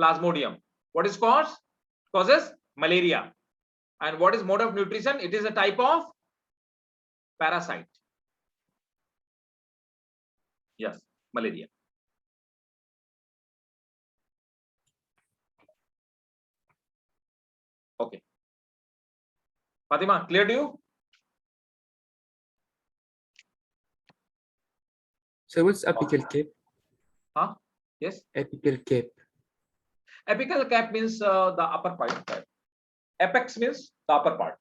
S1: Plasmodium. What is cause? Causes malaria. And what is mode of nutrition? It is a type of parasite. Yes, malaria. Okay. Fatima, clear to you?
S5: So what's apical cape?
S1: Huh? Yes.
S5: Apical cape.
S1: Apical cap means the upper part. Apex means the upper part.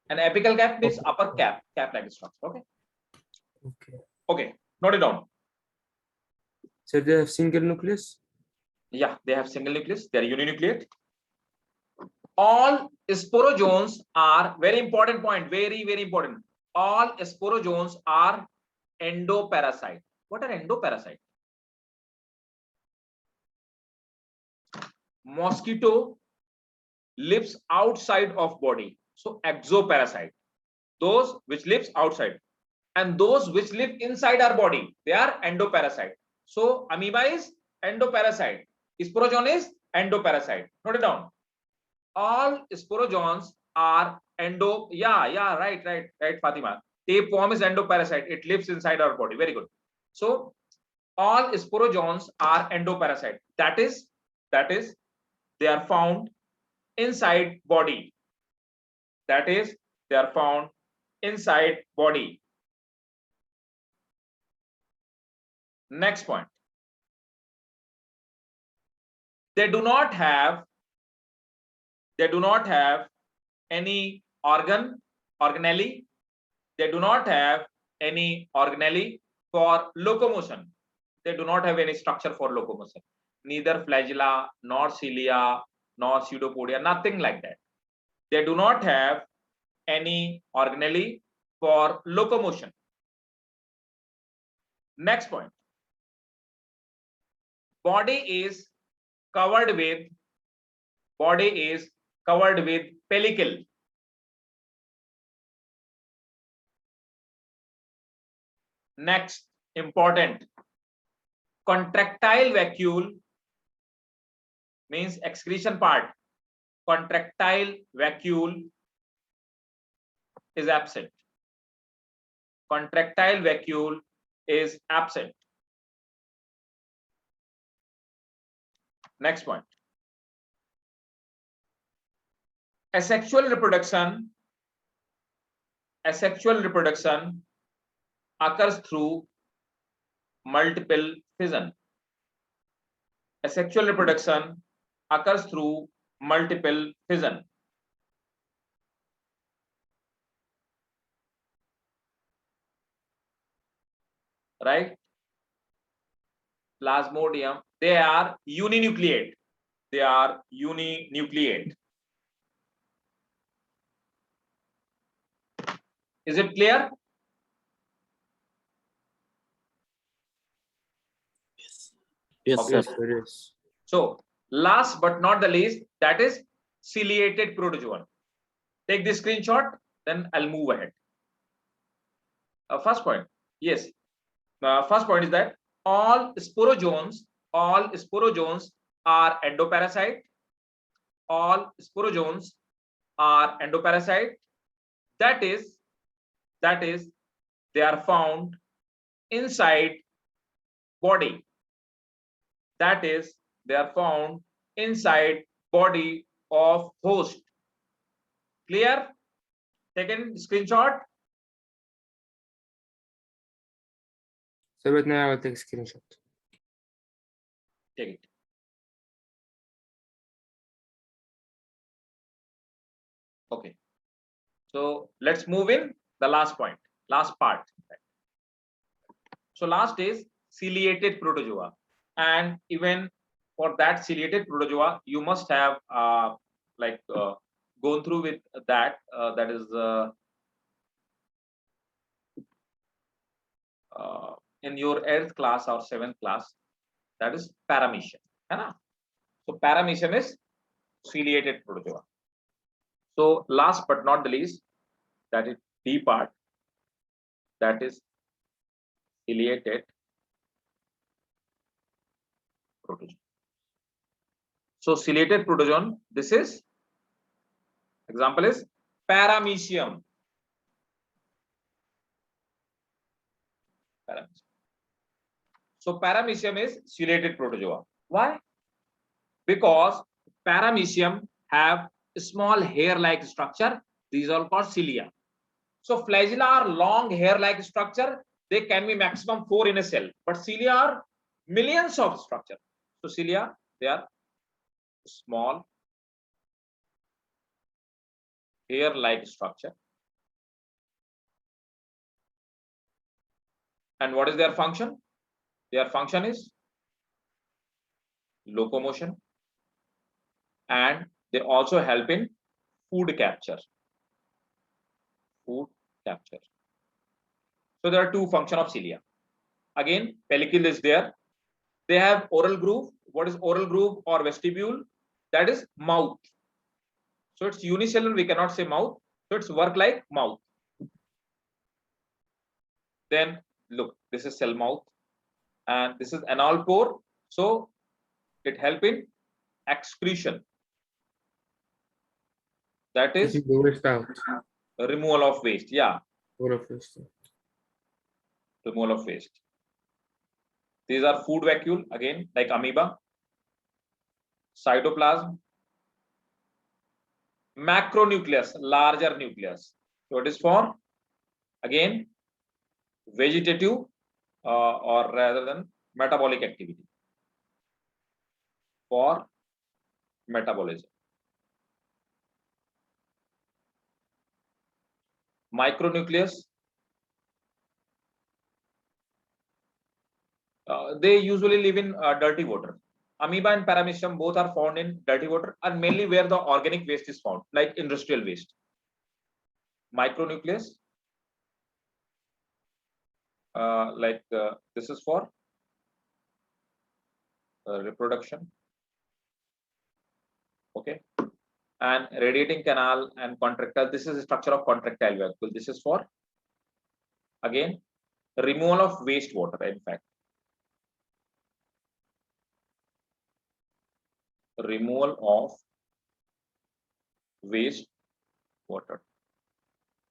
S1: And apical cap means upper cap like structure. Okay.
S5: Okay.
S1: Okay. Note it down.
S5: So they have single nucleus?
S1: Yeah, they have single nucleus. They are uninucleate. All sporozoans are very important point. Very, very important. All sporozoans are endoparasite. What are endoparasite? Mosquito lives outside of body. So exoparasite. Those which lives outside. And those which live inside our body, they are endoparasite. So amoeba is endoparasite. Sporozoan is endoparasite. Note it down. All sporozoans are endo. Yeah, right, Fatima. Tapeworm is endoparasite. It lives inside our body. Very good. So all sporozoans are endoparasite. That is, they are found inside body. That is, they are found inside body. Next point. They do not have any organelle. They do not have any organelle for locomotion. They do not have any structure for locomotion. Neither flagella, nor cilia, nor pseudopodia, nothing like that. They do not have any organelle for locomotion. Next point. Body is covered with pellicle. Next, important, contractile vacuole means excretion part. Contractile vacuole is absent. Contractile vacuole is absent. Next point. asexual reproduction occurs through multiple fission. Asexual reproduction occurs through multiple fission. Right? Plasmodium, they are uninucleate. They are uninucleate. Is it clear?
S3: Yes,
S1: Okay.
S3: sir.
S5: Yes, sir. Yes.
S1: So last but not the least, that is ciliated protozoan. Take this screenshot, then I'll move ahead. First point, yes. First point is that all sporozoans are endoparasite. All sporozoans are endoparasite. That is, they are found inside body. That is, they are found inside body of host. Clear? Taken screenshot.
S5: So right now I will take a screenshot.
S1: Take it. Okay. So let's move in the last point, last part. So last is ciliated protozoa, and even for that ciliated protozoa, you must have gone through with that. That is in your 8th class or 7th class. That is paramecium. So paramecium is ciliated protozoa. So last but not the least, that is D part. That is ciliated protozoa. So ciliated protozoan, this is example is paramecium. So paramecium is ciliated protozoa. Why? Because paramecium have a small hair-like structure. These are called cilia. So flagella are long hair-like structure. They can be maximum 4 in a cell, but cilia are millions of structure. So cilia, they are small hair-like structure. And what is their function? Their function is locomotion, and they also help in food capture. Food capture. So there are two functions of cilia. Again, pellicle is there. They have oral groove. What is oral groove or vestibule? That is mouth. So it's unicellular. We cannot say mouth. So it's work like mouth. Then look, this is cell mouth, and this is anal pore. So it help in excretion. That is
S5: Taking the waste out.
S1: removal of waste. Yeah,
S5: All of waste.
S1: removal of waste. These are food vacuole, again, like amoeba, cytoplasm, macronucleus, larger nucleus. So it is for, again, vegetative or rather than metabolic activity, for metabolism. Micronucleus, they usually live in dirty water. Amoeba and paramecium both are found in dirty water, and mainly where the organic waste is found, like industrial waste. Micronucleus, this is for reproduction. Okay. And radiating canal and contractile, this is a structure of contractile vacuole. This is for, again, removal of wastewater. In fact, removal of wastewater.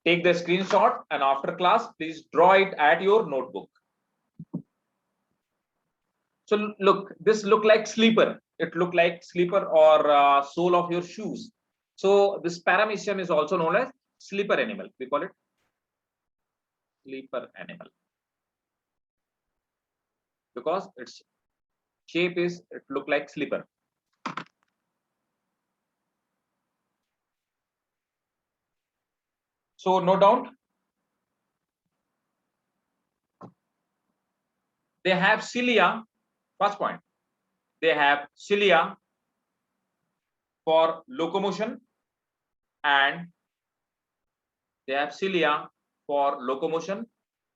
S1: Take the screenshot, and after class, please draw it at your notebook. So look, this look like sleeper. It look like sleeper or sole of your shoes. So this paramecium is also known as sleeper animal. We call it sleeper animal because its shape is, it look like sleeper. So note down, they have cilia. First point, they have cilia for locomotion, and they have cilia for locomotion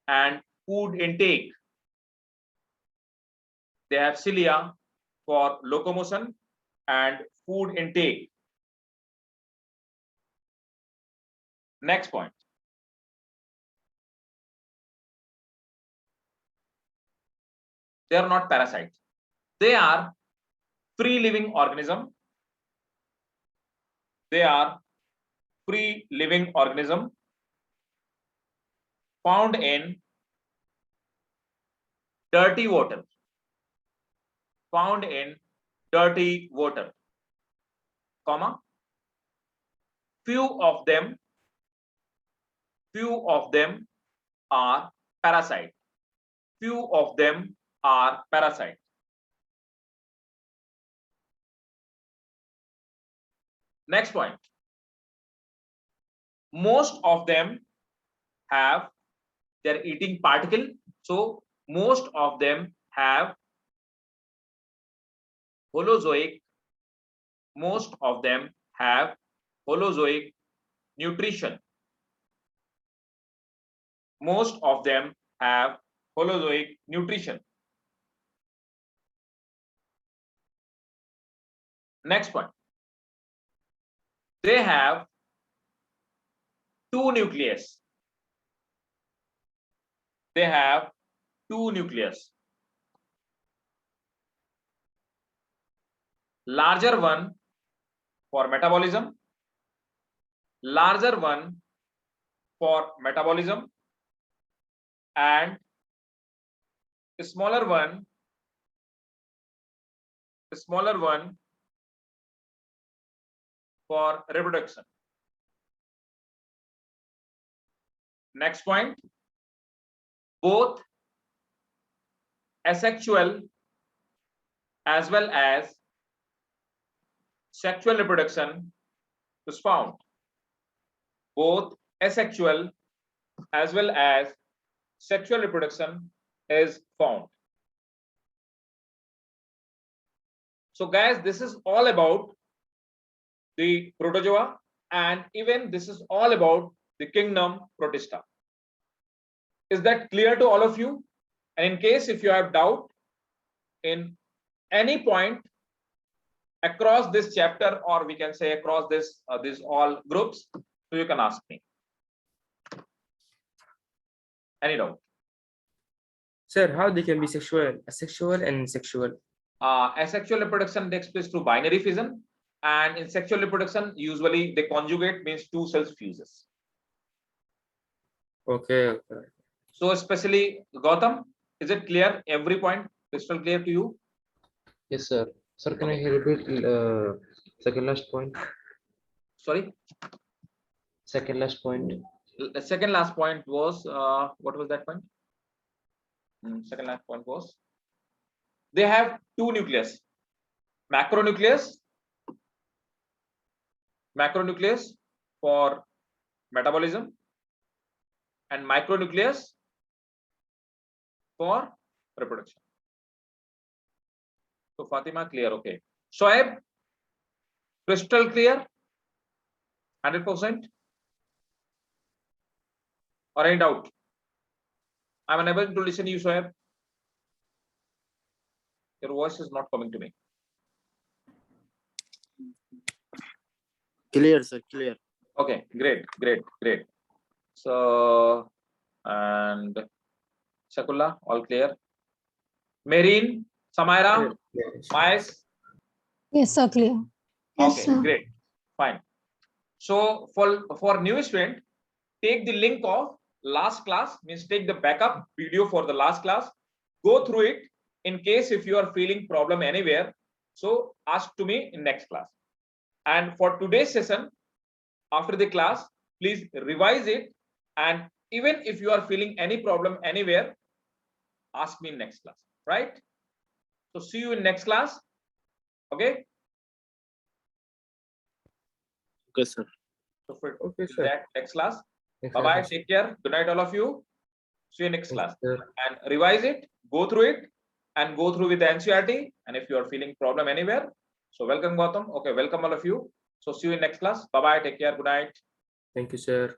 S1: and food intake. They have cilia for locomotion and food intake. Next point, they are not parasites. They are free living organism. They are free living organism found in dirty water. Found in dirty water, comma, few of them are parasite. Few of them are parasite. Next point, most of them have their eating particle. So most of them have holozoic. Most of them have holozoic nutrition. Most of them have holozoic nutrition. Next point, they have two nucleus. They have two nucleus. Larger one for metabolism. Larger one for metabolism, and a smaller one for reproduction. Next point, both asexual as well as sexual reproduction is found. Both asexual as well as sexual reproduction is found. So guys, this is all about the protozoa, and even this is all about the kingdom Protista. Is that clear to all of you? And in case if you have doubt in any point across this chapter, or we can say across this these all groups, so you can ask me. Any doubt?
S5: Sir, how they can be sexual, asexual and sexual?
S1: Asexual reproduction takes place through binary fission, and in sexual reproduction usually they conjugate, means two cells fuses.
S5: Okay.
S1: So especially Gautam, is it clear? Every point crystal clear to you?
S6: Yes, sir. Sir, can I repeat second last point?
S1: Sorry,
S6: Second last point.
S1: second last point was what was that point? Second last point was they have two nucleus, macronucleus for metabolism and micronucleus for reproduction. So Fatima, clear? Okay. Shoaib, crystal clear? 100%? Or any doubt? I'm unable to listen to you, Shoaib. Your voice is not coming to me.
S3: Clear, sir. Clear.
S1: Okay, great. So, and Shakulla, all clear. Marine, Samaira, Mais.
S4: Yes, sir, clear. Yes,
S1: Okay,
S4: sir.
S1: great, fine. So for new student, take the link of last class, means take the backup video for the last class, go through it. In case if you are feeling problem anywhere, so ask to me in next class. And for today's session, after the class, please revise it. And even if you are feeling any problem anywhere, ask me in next class, right? So see you in next class. Okay.
S3: Okay, sir.
S1: So for
S5: Okay,
S1: till
S5: sir.
S1: that next class.
S6: Yes,
S1: Bye
S6: sir.
S1: bye. Take care. Good night, all of you. See you next
S6: Yes,
S1: class.
S6: sir.
S1: And revise it, go through it, and go through with the NCERT. And if you are feeling problem anywhere, so welcome, Gautam. Okay, welcome all of you. So see you in next class. Bye bye. Take care. Good night.
S5: Thank you, sir.